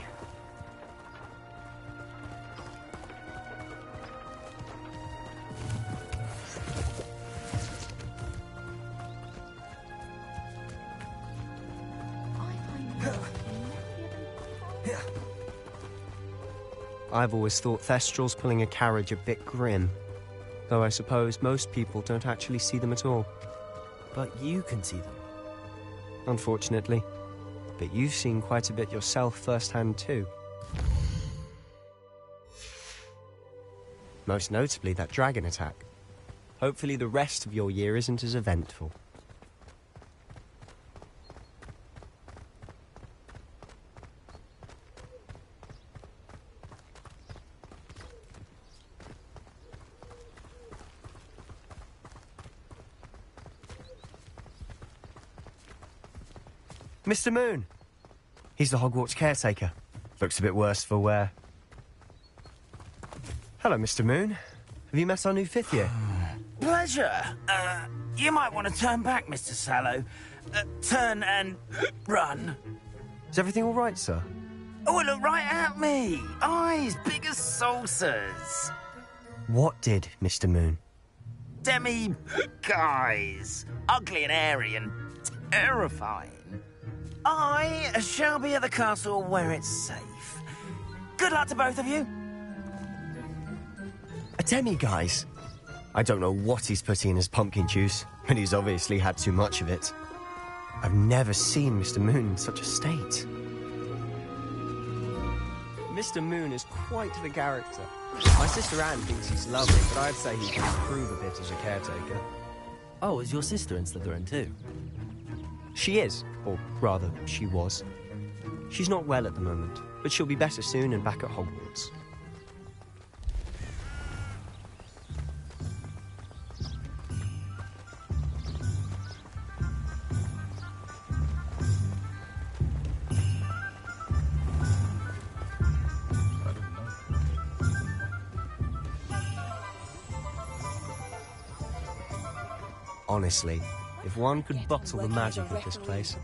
I've always thought Thestrals pulling a carriage a bit grim. Though I suppose most people don't actually see them at all. But you can see them. Unfortunately. But you've seen quite a bit yourself firsthand too. Most notably that dragon attack. Hopefully the rest of your year isn't as eventful. Mr. Moon. He's the Hogwarts caretaker. Looks a bit worse for wear. Hello, Mr. Moon. Have you met our new 5th year? Pleasure. You might want to turn back, Mr. Sallow. Turn and run. Is everything all right, sir? Oh, look right at me. Eyes big as saucers. What did, Mr. Moon? Guys. Ugly and airy and terrifying. I shall be at the castle where it's safe. Good luck to both of you. A demi-guise? I don't know what he's putting in his pumpkin juice, but he's obviously had too much of it. I've never seen Mr. Moon in such a state. Mr. Moon is quite the character. My sister Anne thinks he's lovely, but I'd say he can improve a bit as a caretaker. Oh, is your sister in Slytherin too? She is, or rather, she was. She's not well at the moment, but she'll be better soon and back at Hogwarts. Honestly, if one could bottle the magic of this place.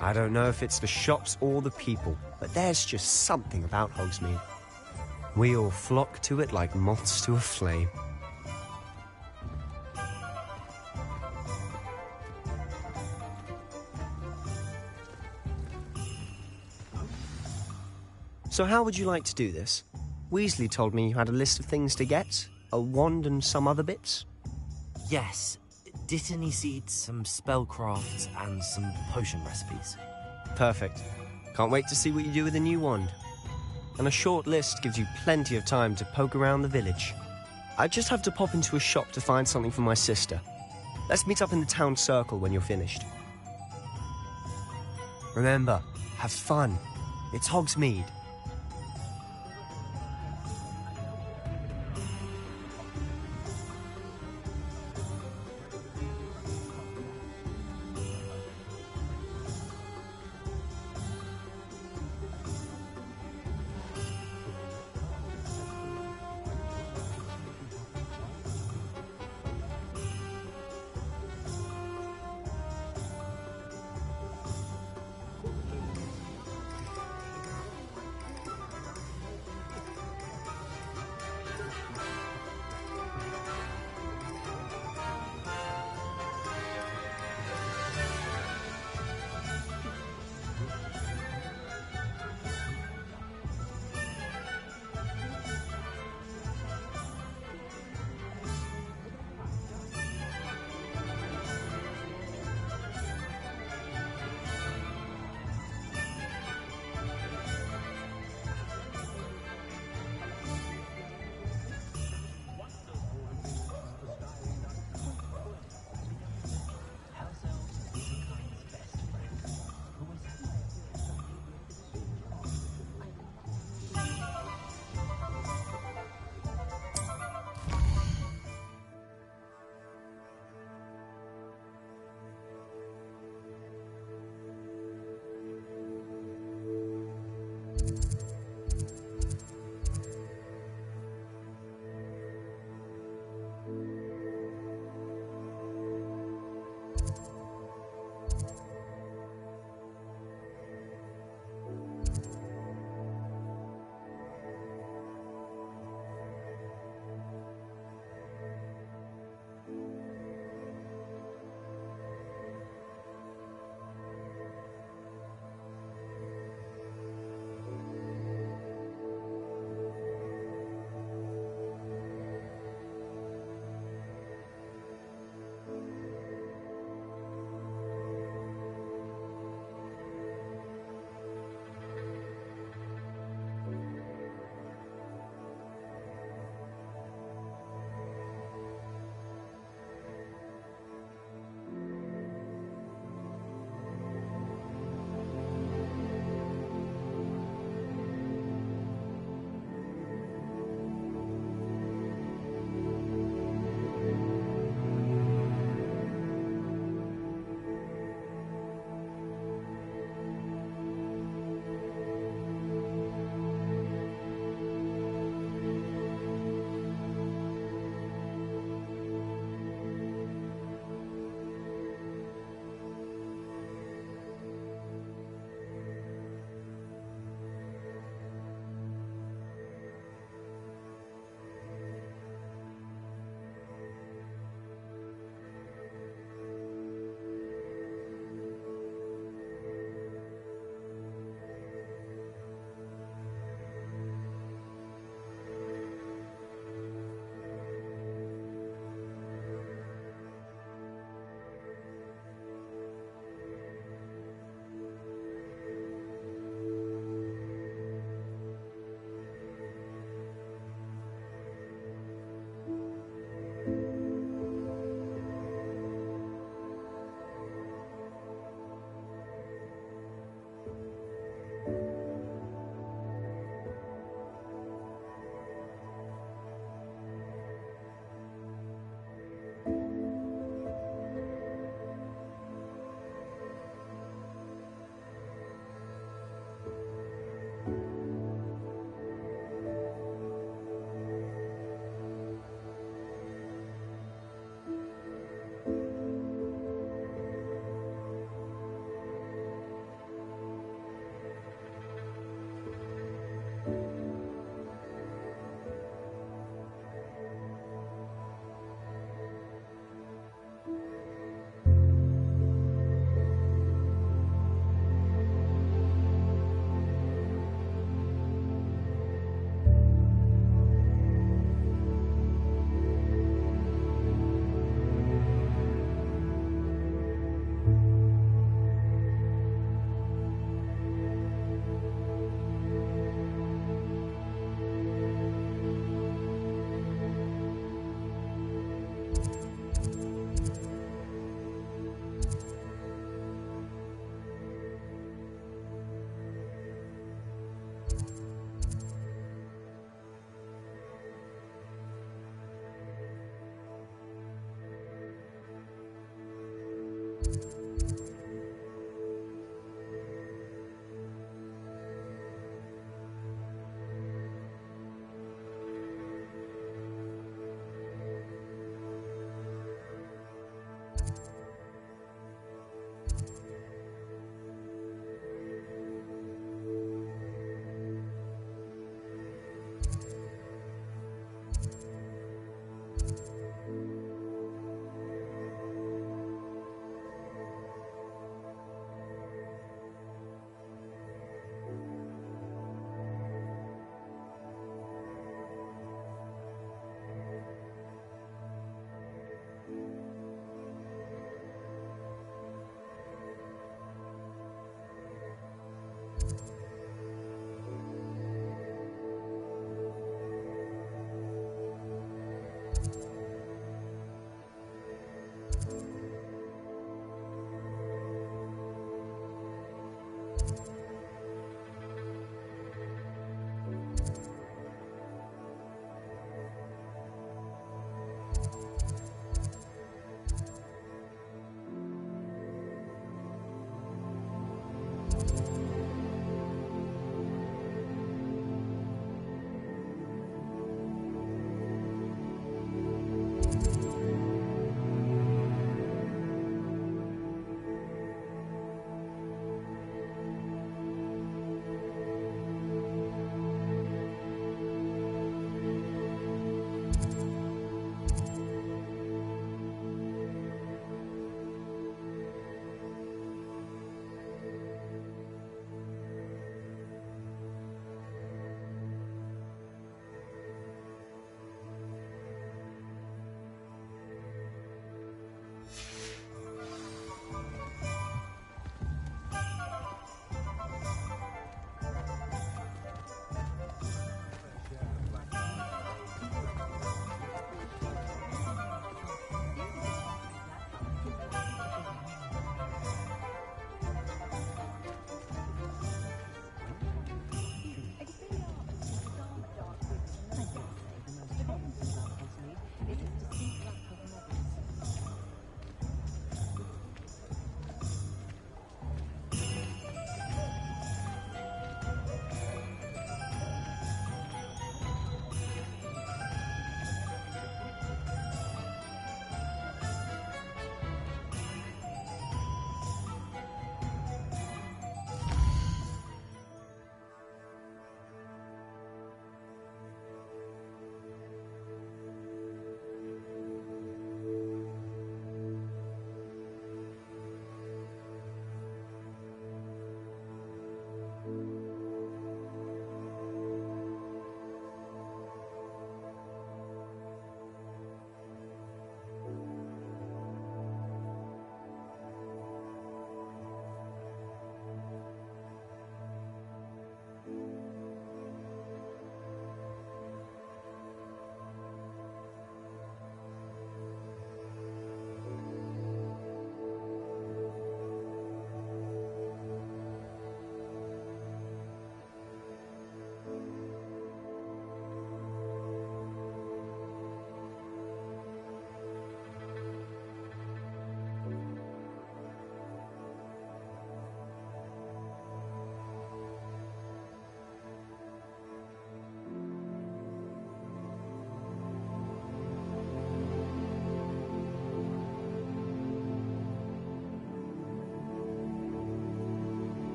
I don't know if it's the shops or the people, but there's just something about Hogsmeade. We all flock to it like moths to a flame. So how would you like to do this? Weasley told me you had a list of things to get, a wand and some other bits. Yes, Dittany seeds, some spellcrafts, and some potion recipes. Perfect. Can't wait to see what you do with the new wand. And a short list gives you plenty of time to poke around the village. I just have to pop into a shop to find something for my sister. Let's meet up in the town circle when you're finished. Remember, have fun. It's Hogsmeade.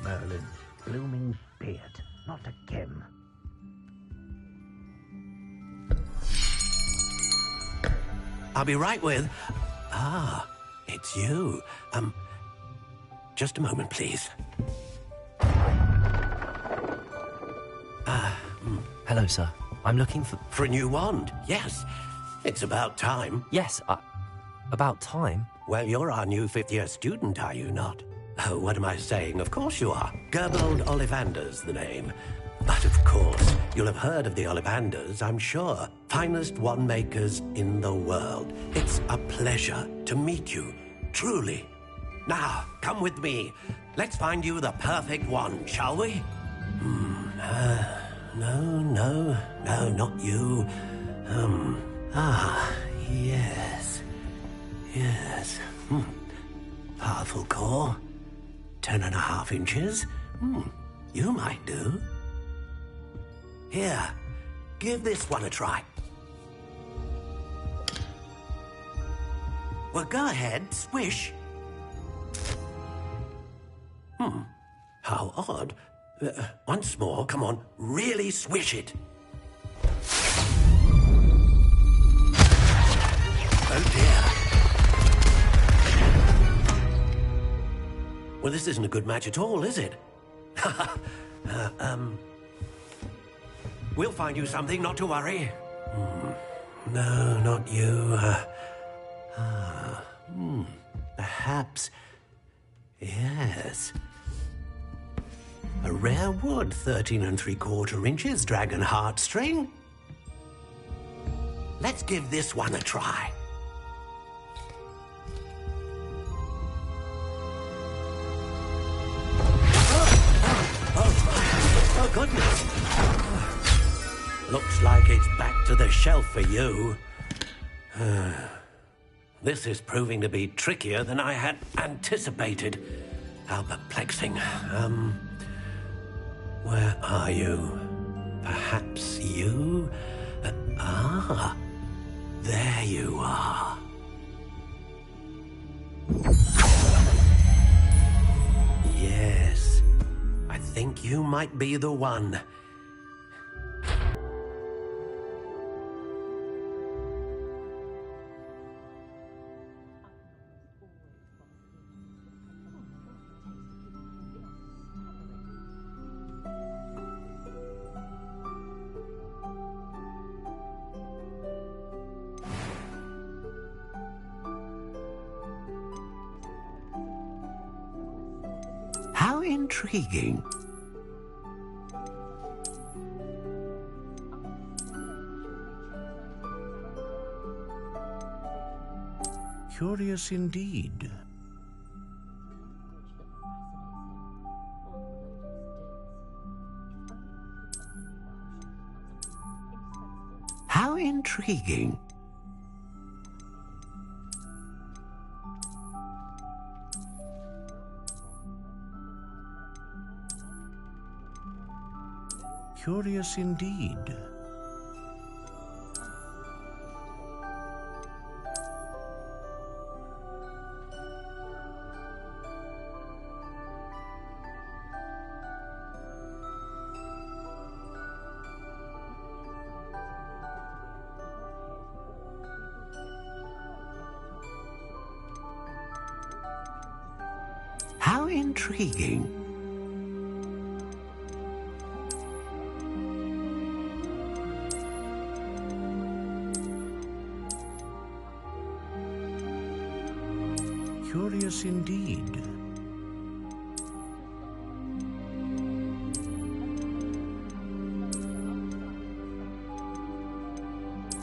Merlin, blooming beard. Not again. I'll be right with... Ah, it's you. Just a moment, please. Hello, sir. I'm looking for... For a new wand, yes. It's about time. Yes, about time? Well, you're our new fifth-year student, are you not? Oh, what am I saying? Of course you are. Gerbold Ollivander's the name. But of course, you'll have heard of the Ollivanders, I'm sure. Finest wand makers in the world. It's a pleasure to meet you, truly. Now, come with me. Let's find you the perfect wand, shall we? No, not you. Yes. Powerful core. 10.5 inches. You might do. Here, give this one a try. Well, go ahead, swish. How odd. Once more, come on, really swish it. Oh dear. Well, this isn't a good match at all, is it? We'll find you something, not to worry. No, not you. Perhaps. Yes. A rare wood, 13 3/4 inches, dragon heartstring. Let's give this one a try. Oh, goodness. Looks like it's back to the shelf for you. This is proving to be trickier than I had anticipated. How perplexing. Where are you? Perhaps you? There you are. Yes, I think you might be the one. How intriguing. Curious indeed. How intriguing. Curious indeed. How intriguing. Curious indeed.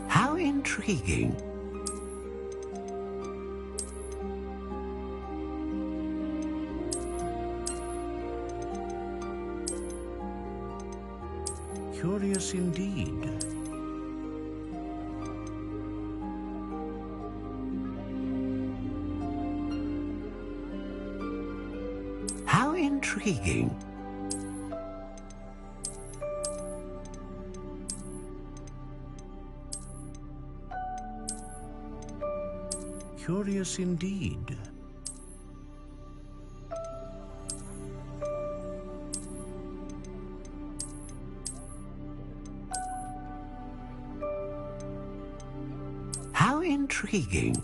How intriguing. Curious indeed. How intriguing. Curious indeed. How intriguing.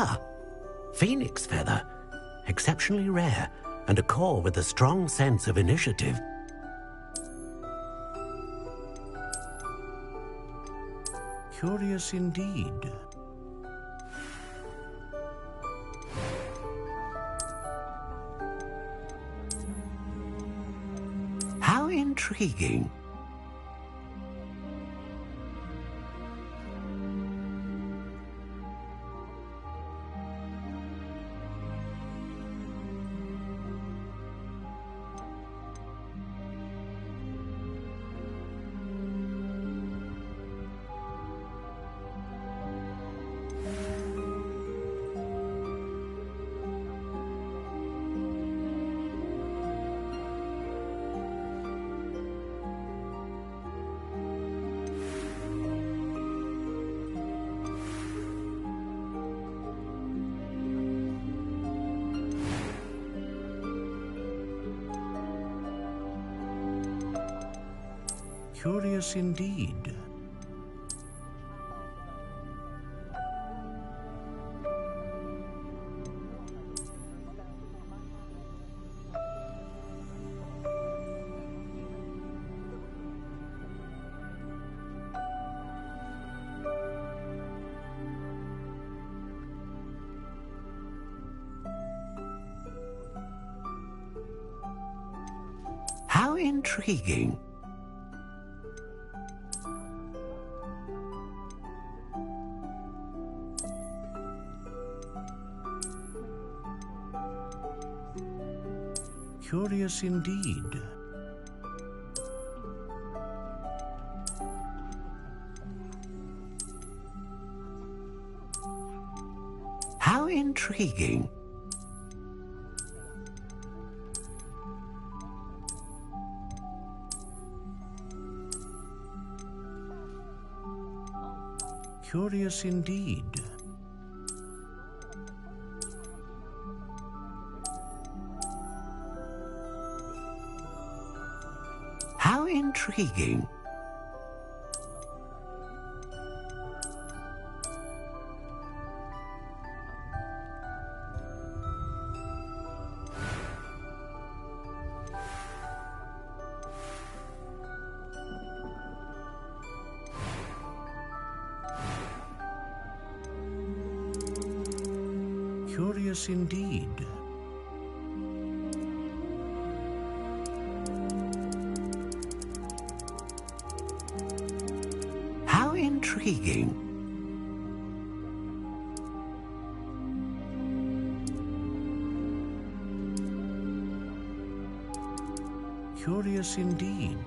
Ah, phoenix feather. Exceptionally rare, and a core with a strong sense of initiative. Curious indeed. How intriguing. Curious indeed. How intriguing. Curious indeed. How intriguing. Curious indeed. How intriguing. Curious indeed. How intriguing. Curious indeed.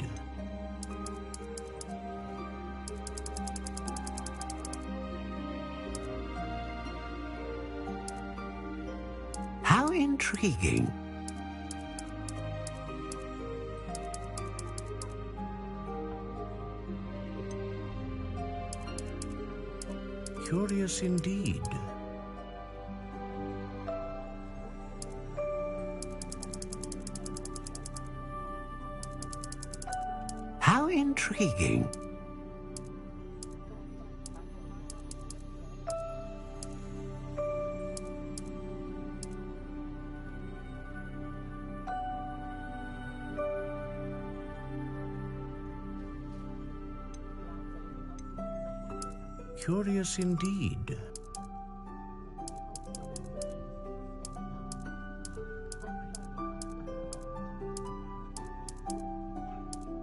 How intriguing. Curious indeed. How intriguing. Curious indeed.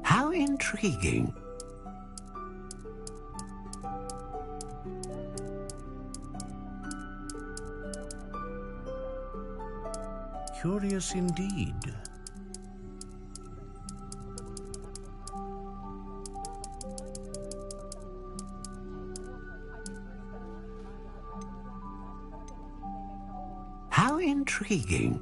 How intriguing. Curious indeed. How intriguing.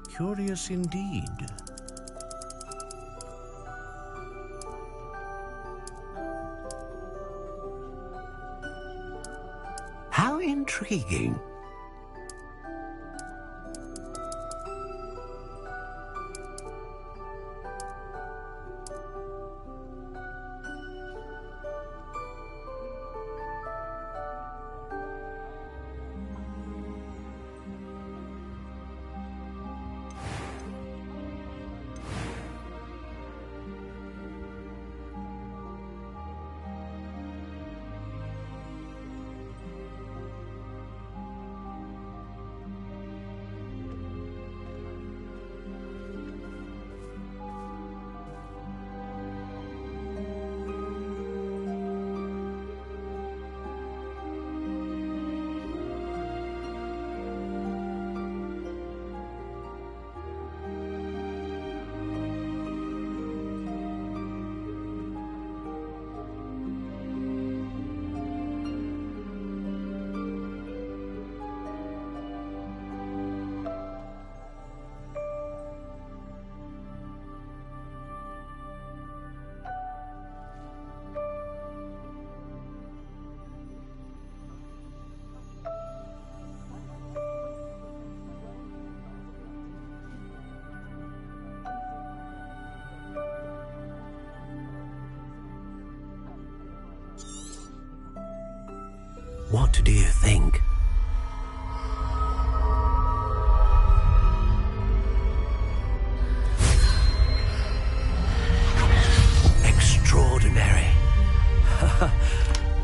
Curious indeed. How intriguing. What do you think? Extraordinary.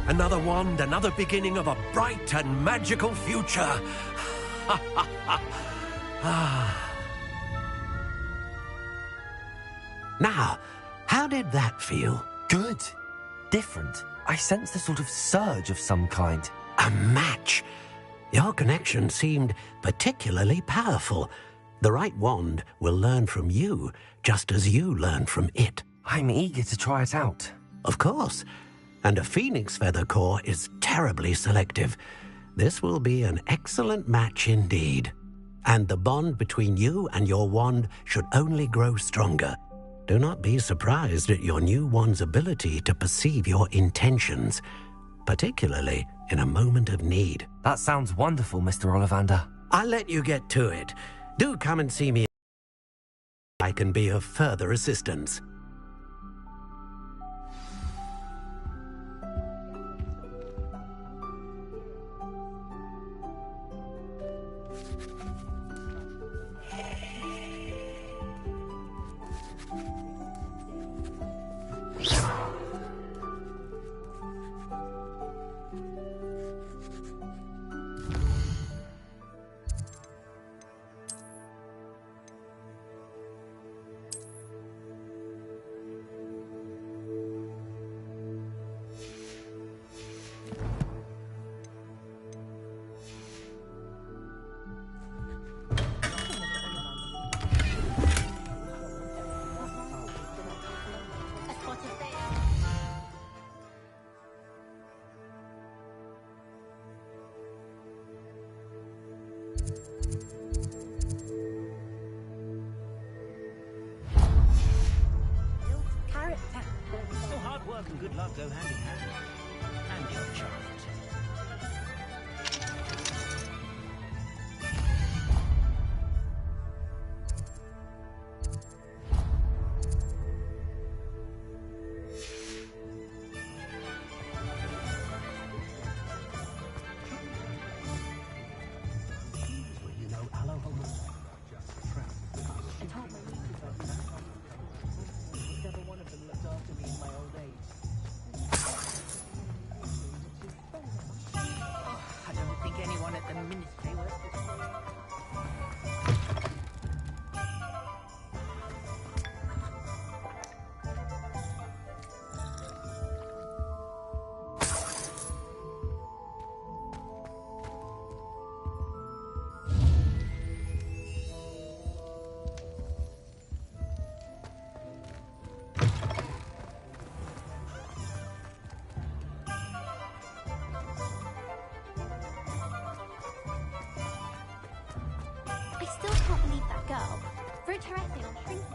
Another wand, another beginning of a bright and magical future. Now, how did that feel? Good. Different. I sensed a sort of surge of some kind. A match. Your connection seemed particularly powerful. The right wand will learn from you, just as you learn from it. I'm eager to try it out. Of course. And a phoenix feather core is terribly selective. This will be an excellent match indeed. And the bond between you and your wand should only grow stronger. Do not be surprised at your new wand's ability to perceive your intentions, particularly in a moment of need. That sounds wonderful, Mr. Ollivander. I'll let you get to it. Do come and see me. I can be of further assistance. So hard work and good luck go hand in hand. And you're charmed. I still can't believe that girl wrote her essay on shrinking.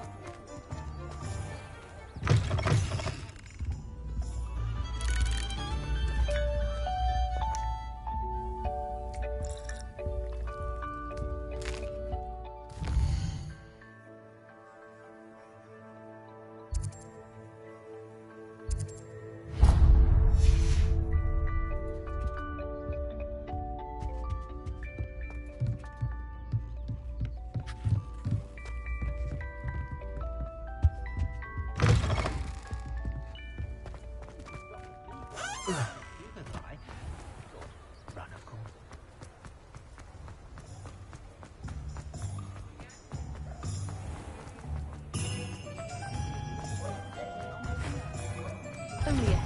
Only a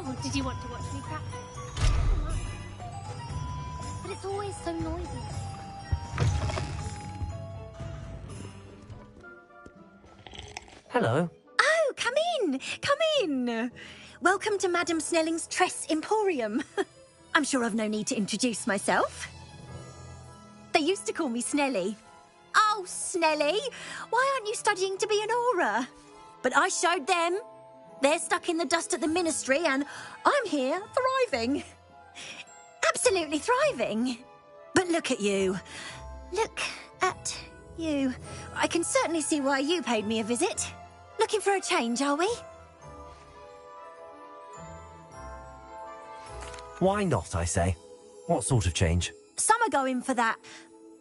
Or did you want to watch me practice? But it's always so noisy. Hello. Oh, come in! Come in! Welcome to Madame Snelling's Tress Emporium. I'm sure I've no need to introduce myself. They used to call me Snelly. Oh, Snelly, why aren't you studying to be an aura? But I showed them. They're stuck in the dust at the ministry, and I'm here, thriving. Absolutely thriving. But look at you. Look at you. I can certainly see why you paid me a visit. Looking for a change, are we? Why not, I say? What sort of change? Some are going for that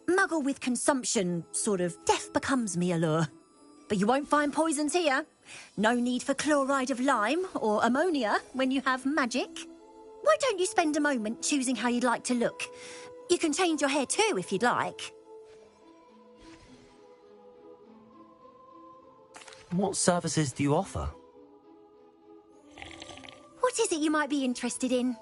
muggle with consumption, sort of death becomes me allure. But you won't find poisons here. No need for chloride of lime or ammonia when you have magic. Why don't you spend a moment choosing how you'd like to look? You can change your hair too if you'd like. What services do you offer? What is it you might be interested in?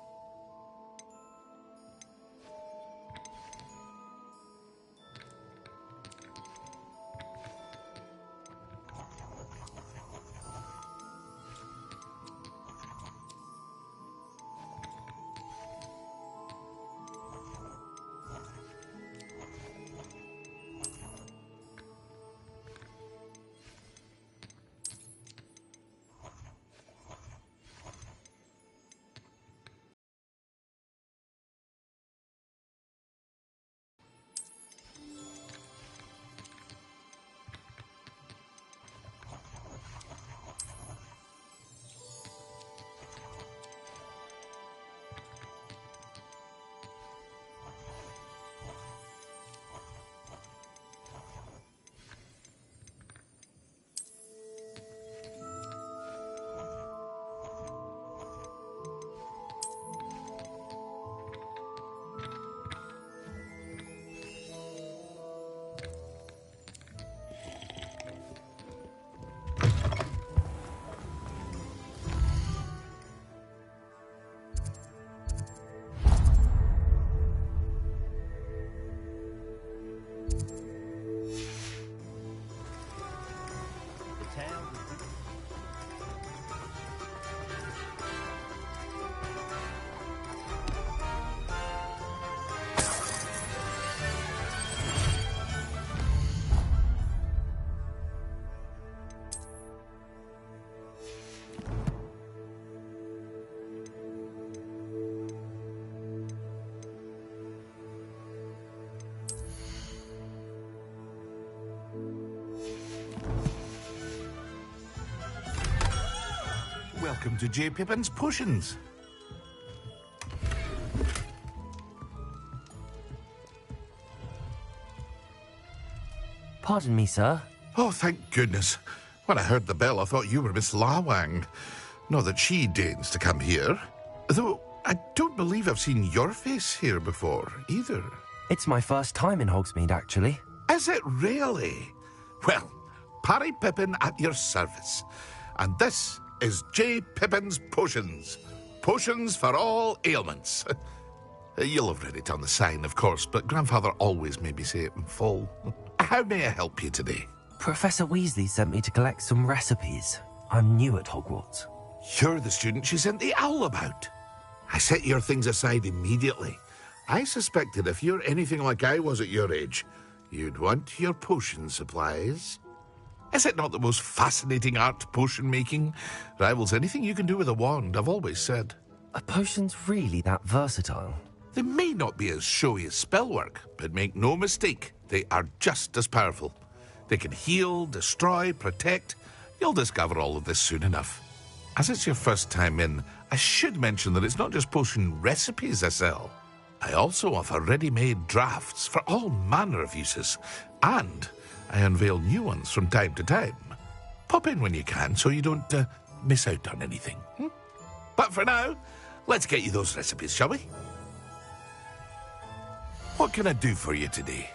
Welcome to J. Pippin's Potions. Pardon me, sir. Oh, thank goodness. When I heard the bell, I thought you were Miss Lawang. Not that she deigns to come here. Though I don't believe I've seen your face here before, either. It's my first time in Hogsmeade, actually. Is it really? Well, Parry Pippin at your service. And this is J. Pippin's Potions. Potions for all ailments. You'll have read it on the sign, of course, but Grandfather always made me say it in full. How may I help you today? Professor Weasley sent me to collect some recipes. I'm new at Hogwarts. You're the student she sent the owl about. I set your things aside immediately. I suspected if you're anything like I was at your age, you'd want your potion supplies. Is it not the most fascinating art, potion making? Rivals anything you can do with a wand, I've always said. Are potions really that versatile? They may not be as showy as spellwork, but make no mistake, they are just as powerful. They can heal, destroy, protect. You'll discover all of this soon enough. As it's your first time in, I should mention that it's not just potion recipes I sell. I also offer ready-made drafts for all manner of uses, and I unveil new ones from time to time. Pop in when you can so you don't miss out on anything. But for now, let's get you those recipes, shall we? What can I do for you today?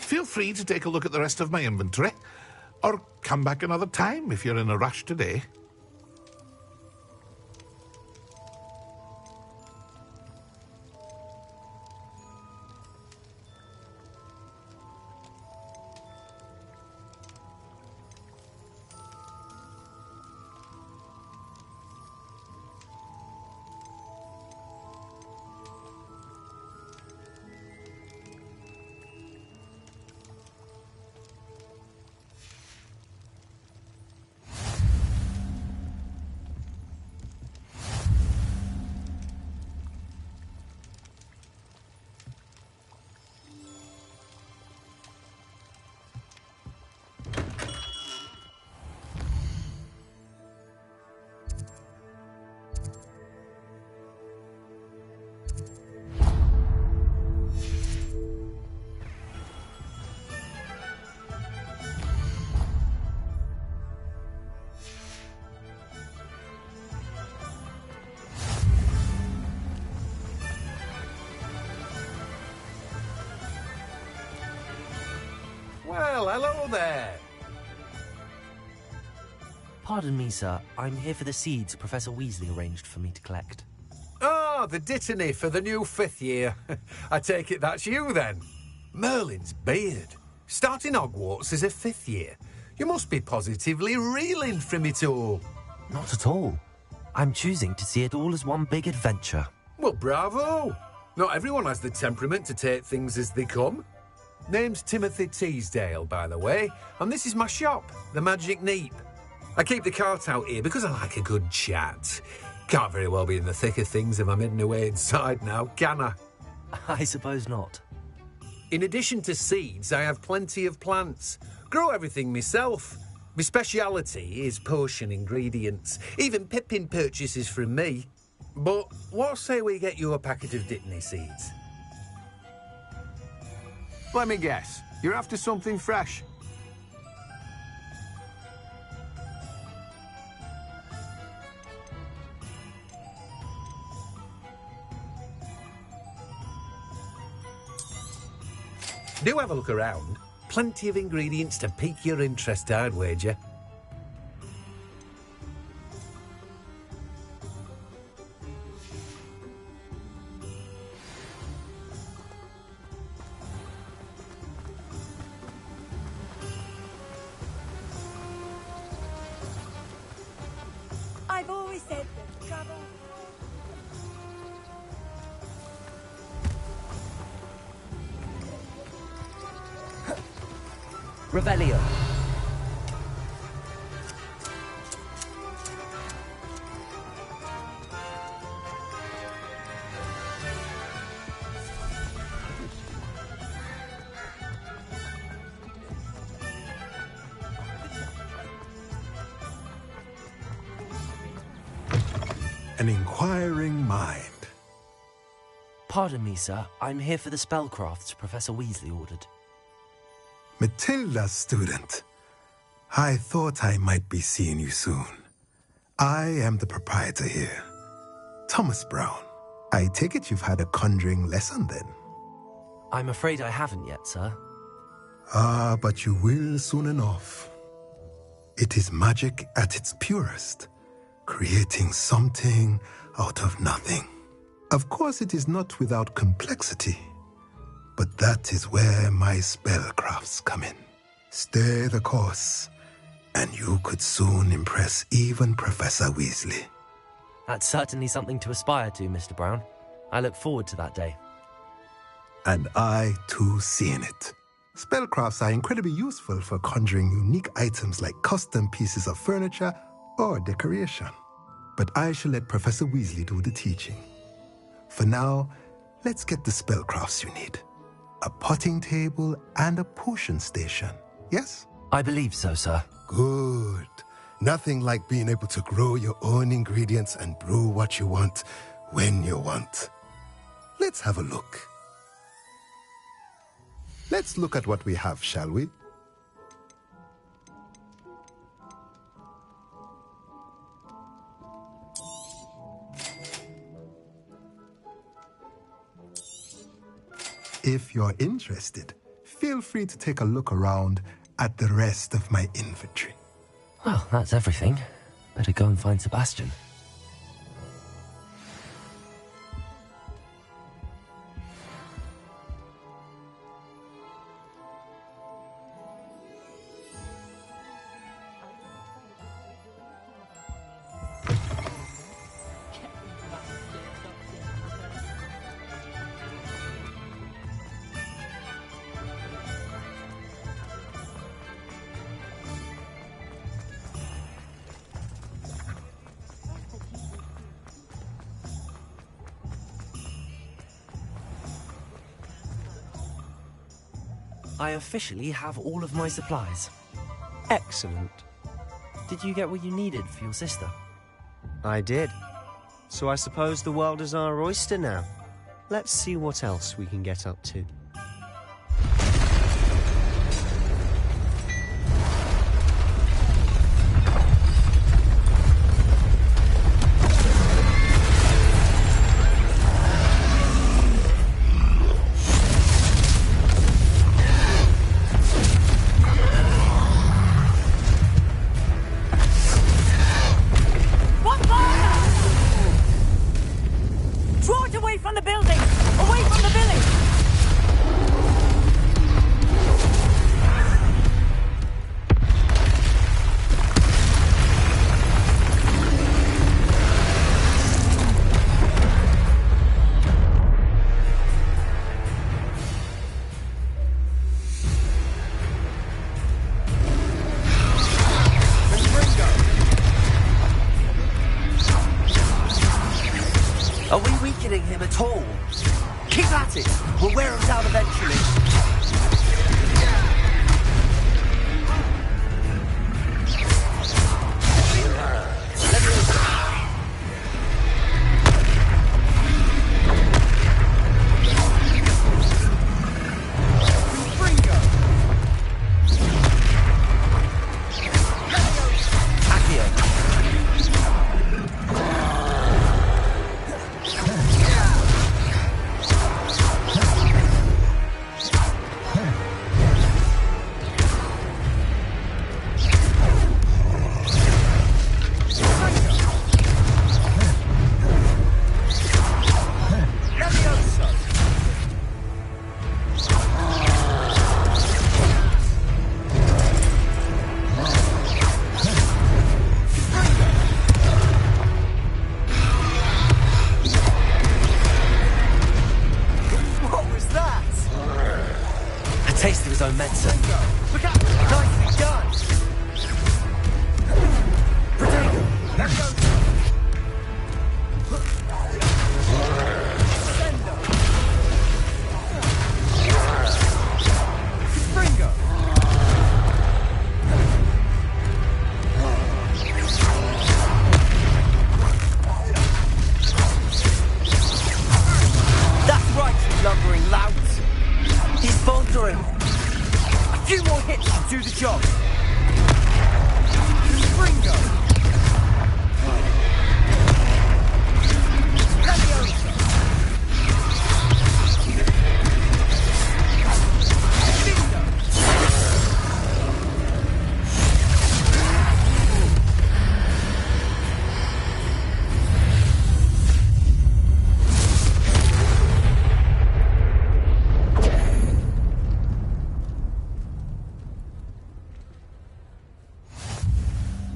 Feel free to take a look at the rest of my inventory, or come back another time if you're in a rush today. Well, hello there. Pardon me, sir. I'm here for the seeds Professor Weasley arranged for me to collect. Oh, the dittany for the new 5th year. I take it that's you, then. Merlin's beard. Starting Hogwarts as a 5th year. You must be positively reeling from it all. Not at all. I'm choosing to see it all as one big adventure. Well, bravo. Not everyone has the temperament to take things as they come. Name's Timothy Teasdale, by the way, and this is my shop, the Magic Neep. I keep the cart out here because I like a good chat. Can't very well be in the thick of things if I'm hidden away inside now, can I? I suppose not. In addition to seeds, I have plenty of plants. Grow everything myself. My speciality is potion ingredients. Even Pippin purchases from me. But what say we get you a packet of Dittany seeds? Let me guess. You're after something fresh. Do have a look around. Plenty of ingredients to pique your interest, I'd wager. I've always said that travel... Revelio. An inquiring mind. Pardon me, sir. I'm here for the spellcrafts Professor Weasley ordered. Matilda's student. I thought I might be seeing you soon. I am the proprietor here, Thomas Brown. I take it you've had a conjuring lesson then? I'm afraid I haven't yet, sir. Ah, but you will soon enough. It is magic at its purest, creating something out of nothing. Of course, it is not without complexity. But that is where my spellcrafts come in. Stay the course, and you could soon impress even Professor Weasley. That's certainly something to aspire to, Mr. Brown. I look forward to that day. And I, too, seeing it. Spellcrafts are incredibly useful for conjuring unique items like custom pieces of furniture or decoration. But I shall let Professor Weasley do the teaching. For now, let's get the spellcrafts you need. A potting table and a potion station, yes? I believe so, sir. Good. Nothing like being able to grow your own ingredients and brew what you want when you want. Let's have a look. Let's look at what we have, shall we? If you're interested, feel free to take a look around at the rest of my inventory. Well, that's everything. Better go and find Sebastian. I officially have all of my supplies. Excellent. Did you get what you needed for your sister? I did. So I suppose the world is our oyster now. Let's see what else we can get up to. Are we weakening him at all? Keep at it! We'll wear him down eventually.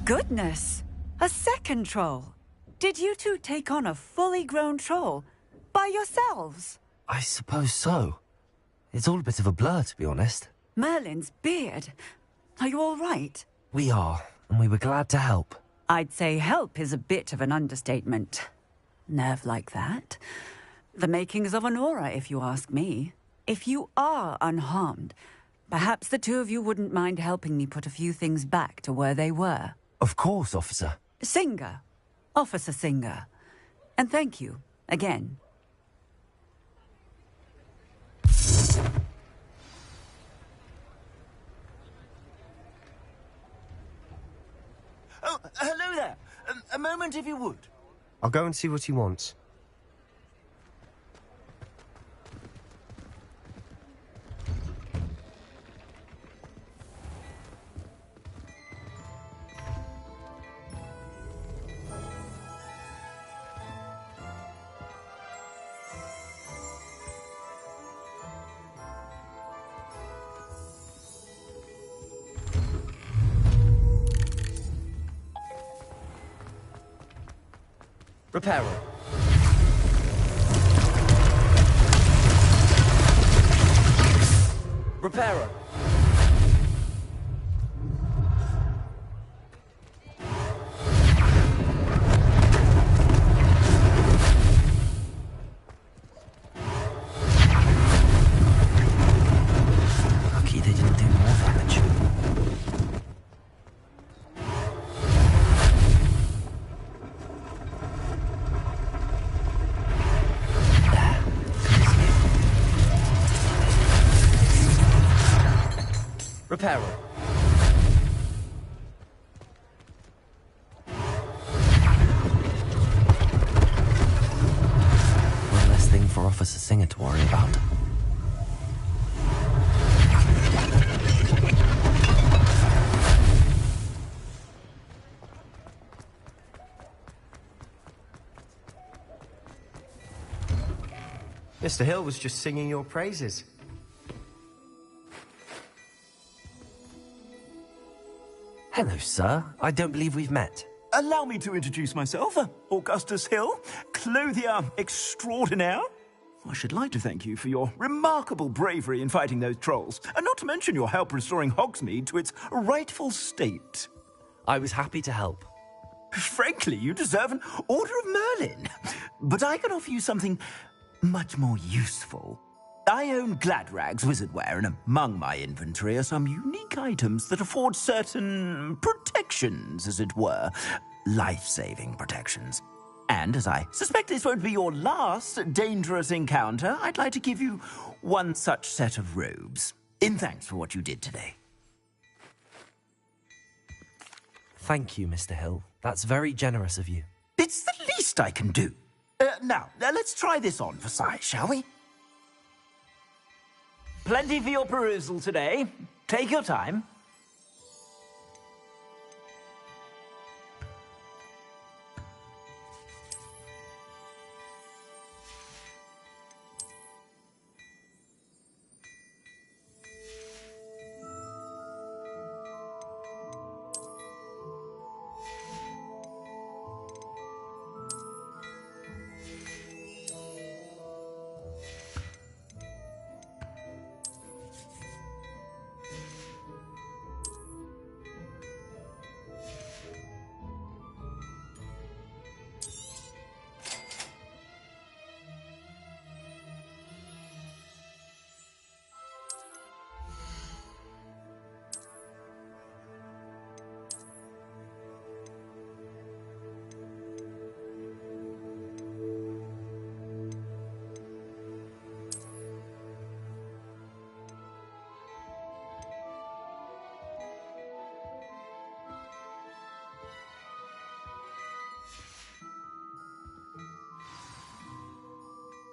Goodness! A second troll! Did you two take on a fully grown troll by yourselves? I suppose so. It's all a bit of a blur, to be honest. Merlin's beard. Are you all right? We are, and we were glad to help. I'd say help is a bit of an understatement. Nerve like that. The makings of an aura, if you ask me. If you are unharmed, perhaps the two of you wouldn't mind helping me put a few things back to where they were. Of course, officer. Singer. Officer Singer. And thank you, again. Oh, hello there. A moment, if you would. I'll go and see what he wants. Reparo. Reparo. Lucky they didn't do more damage. Reparo. One less thing for Officer Singer to worry about. Mr. Hill was just singing your praises. Hello, sir. I don't believe we've met. Allow me to introduce myself, Augustus Hill, clothier extraordinaire. I should like to thank you for your remarkable bravery in fighting those trolls, and not to mention your help restoring Hogsmeade to its rightful state. I was happy to help. Frankly, you deserve an Order of Merlin. But I can offer you something much more useful. I own Gladrag's wizardware, and among my inventory are some unique items that afford certain protections, as it were. Life-saving protections. And as I suspect this won't be your last dangerous encounter, I'd like to give you one such set of robes, in thanks for what you did today. Thank you, Mr. Hill. That's very generous of you. It's the least I can do. Now, let's try this on for size, shall we? Plenty for your perusal today. Take your time.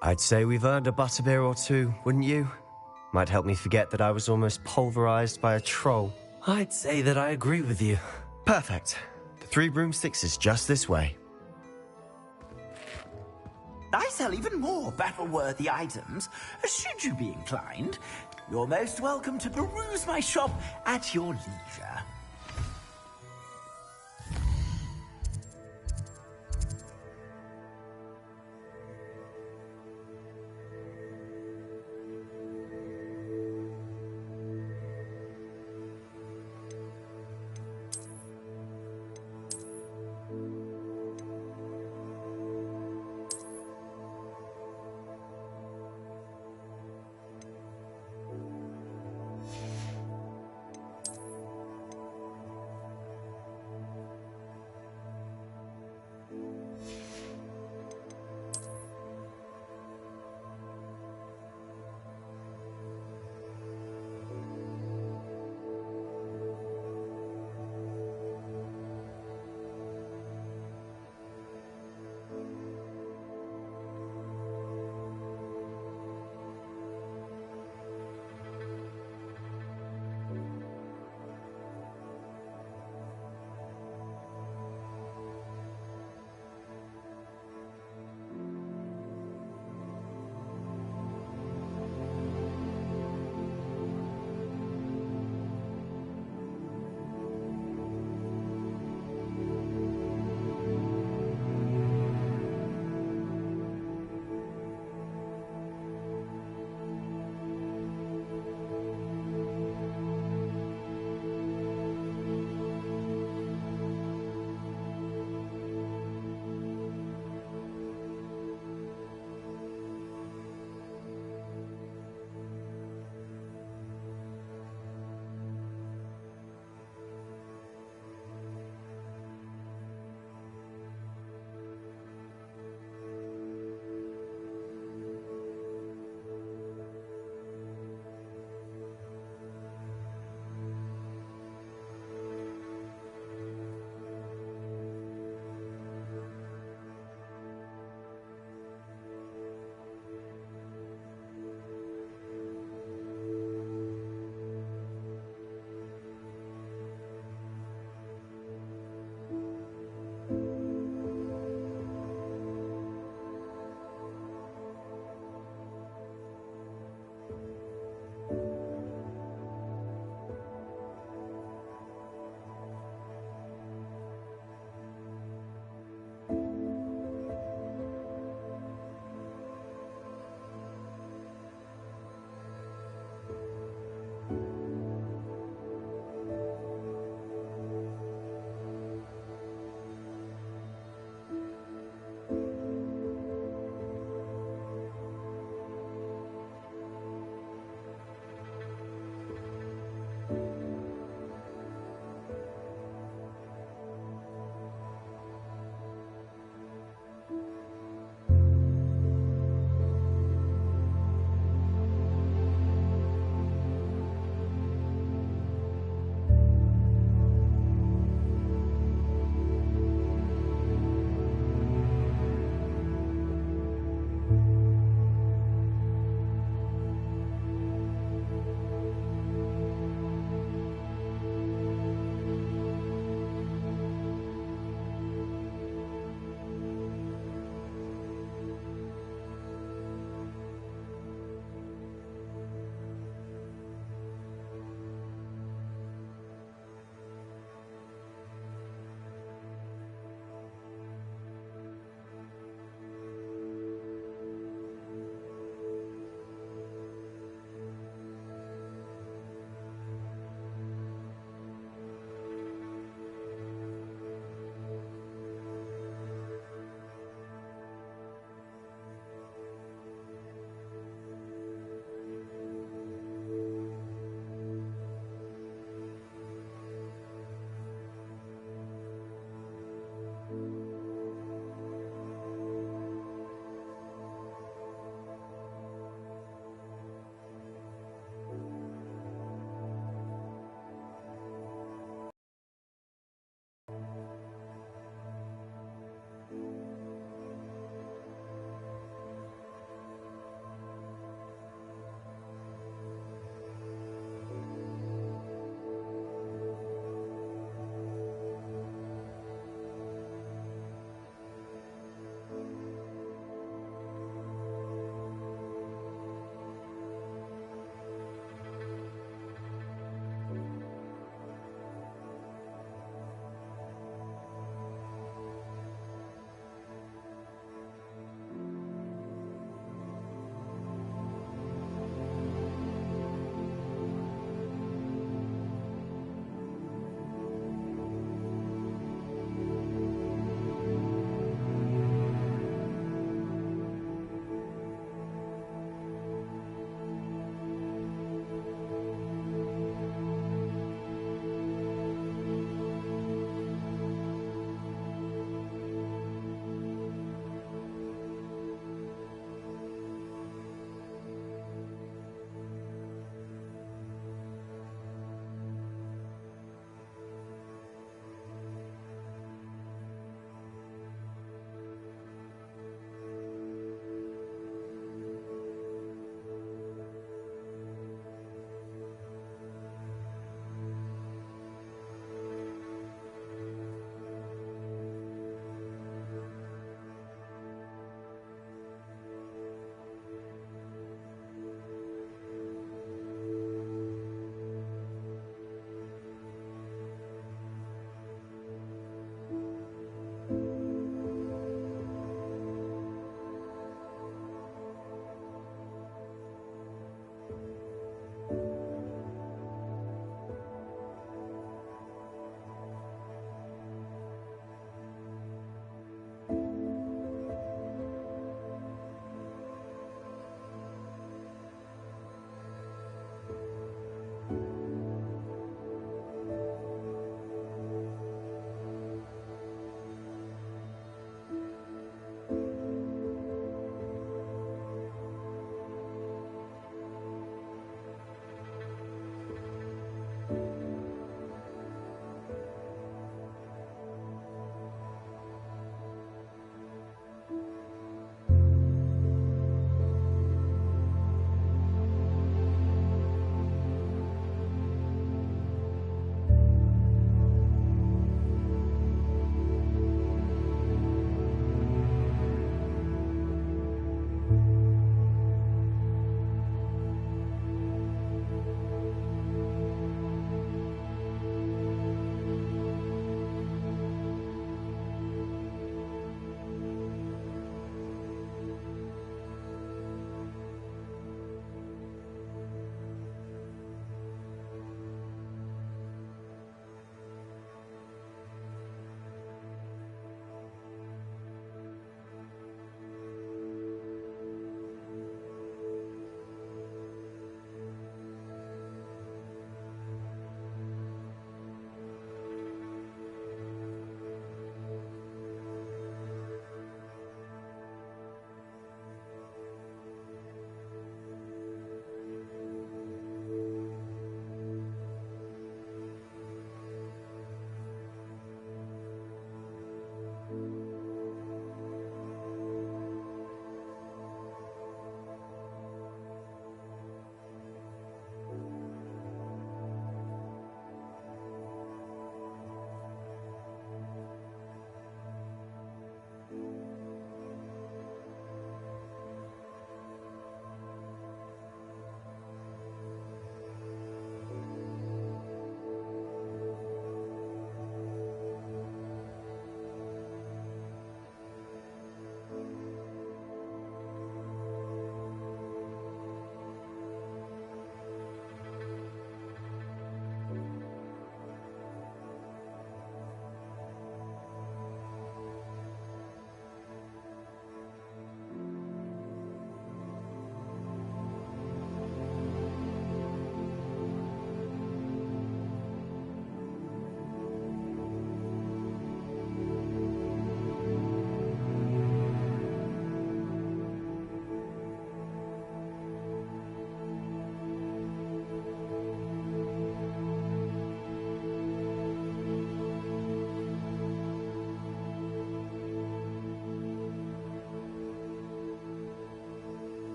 I'd say we've earned a butterbeer or two, wouldn't you? Might help me forget that I was almost pulverized by a troll. I'd say that I agree with you. Perfect. The 3 broomsticks is just this way. I sell even more battle-worthy items. Should you be inclined, you're most welcome to peruse my shop at your leisure.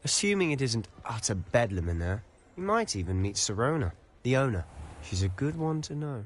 Assuming it isn't utter bedlam in there, you might even meet Sirona, the owner. She's a good one to know.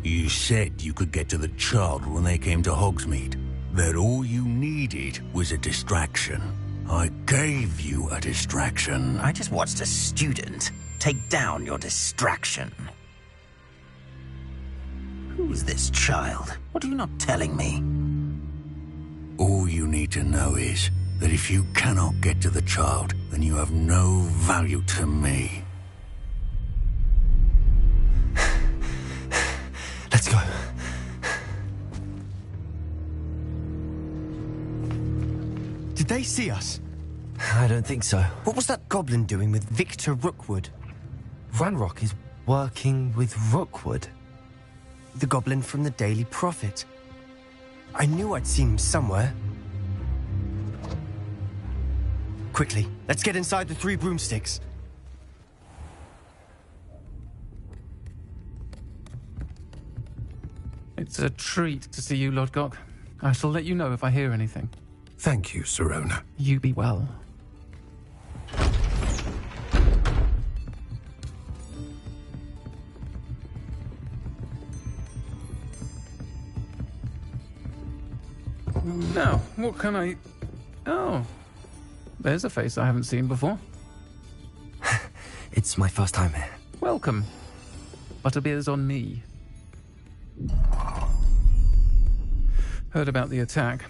You said you could get to the child when they came to Hogsmeade. That all you needed was a distraction. I gave you a distraction. I just watched a student take down your distraction. Who's this child? What are you not telling me? All you need to know is that if you cannot get to the child, then you have no value to me. Let's go. Did they see us? I don't think so. What was that goblin doing with Victor Rookwood? Ranrock is working with Rookwood. The goblin from the Daily Prophet. I knew I'd seen him somewhere. Quickly, let's get inside the 3 broomsticks. It's a treat to see you, Lodgok. I shall let you know if I hear anything. Thank you, Sirona. You be well. Now, what can I... Oh, there's a face I haven't seen before. It's my first time here. Welcome. Butterbeer's on me. Heard about the attack.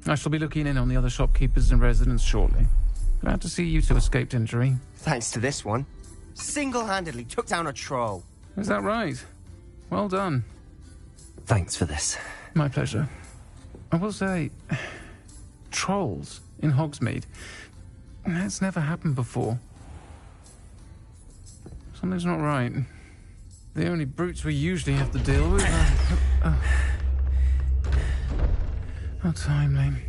I shall be looking in on the other shopkeepers and residents shortly. Glad to see you two escaped injury. Thanks to this one. Single-handedly took down a troll. Is that right? Well done. Thanks for this. My pleasure. I will say, trolls in Hogsmeade. That's never happened before. Something's not right. The only brutes we usually have to deal with are... How timely.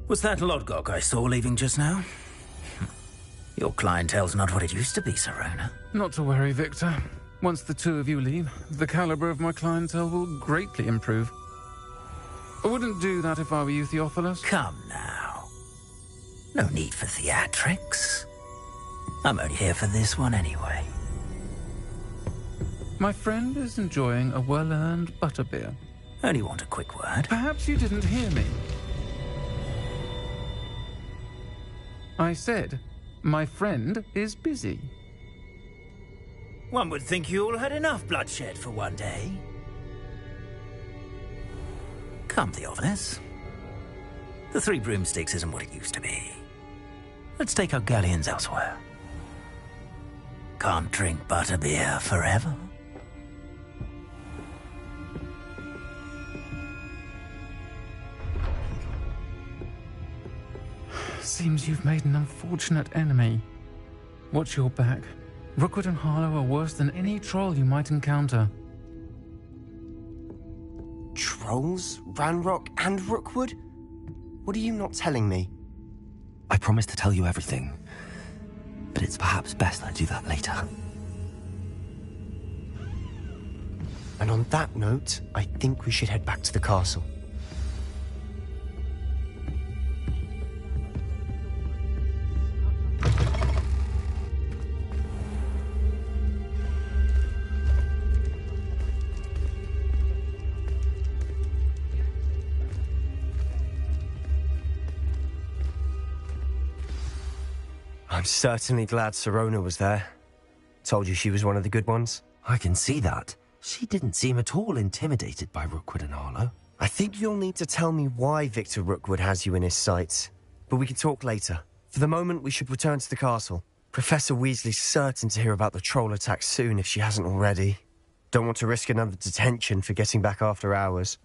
Was that Lodgok I saw leaving just now? Your clientele's not what it used to be, Sirona. Not to worry, Victor. Once the two of you leave, the caliber of my clientele will greatly improve. I wouldn't do that if I were you, Theophilus. Come now. No need for theatrics. I'm only here for this one anyway. My friend is enjoying a well-earned butterbeer. Only want a quick word. Perhaps you didn't hear me. I said, my friend is busy. One would think you all had enough bloodshed for one day. Come, Theophilus. The Three Broomsticks isn't what it used to be. Let's take our galleons elsewhere. Can't drink butterbeer forever. Seems you've made an unfortunate enemy. Watch your back. Rookwood and Harlow are worse than any troll you might encounter. Trolls? Ranrock and Rookwood? What are you not telling me? I promised to tell you everything, but it's perhaps best I do that later. And on that note, I think we should head back to the castle. I'm certainly glad Sirona was there. Told you she was one of the good ones. I can see that. She didn't seem at all intimidated by Rookwood and Harlow. I think you'll need to tell me why Victor Rookwood has you in his sights. But we can talk later. For the moment, we should return to the castle. Professor Weasley's certain to hear about the troll attack soon if she hasn't already. Don't want to risk another detention for getting back after hours.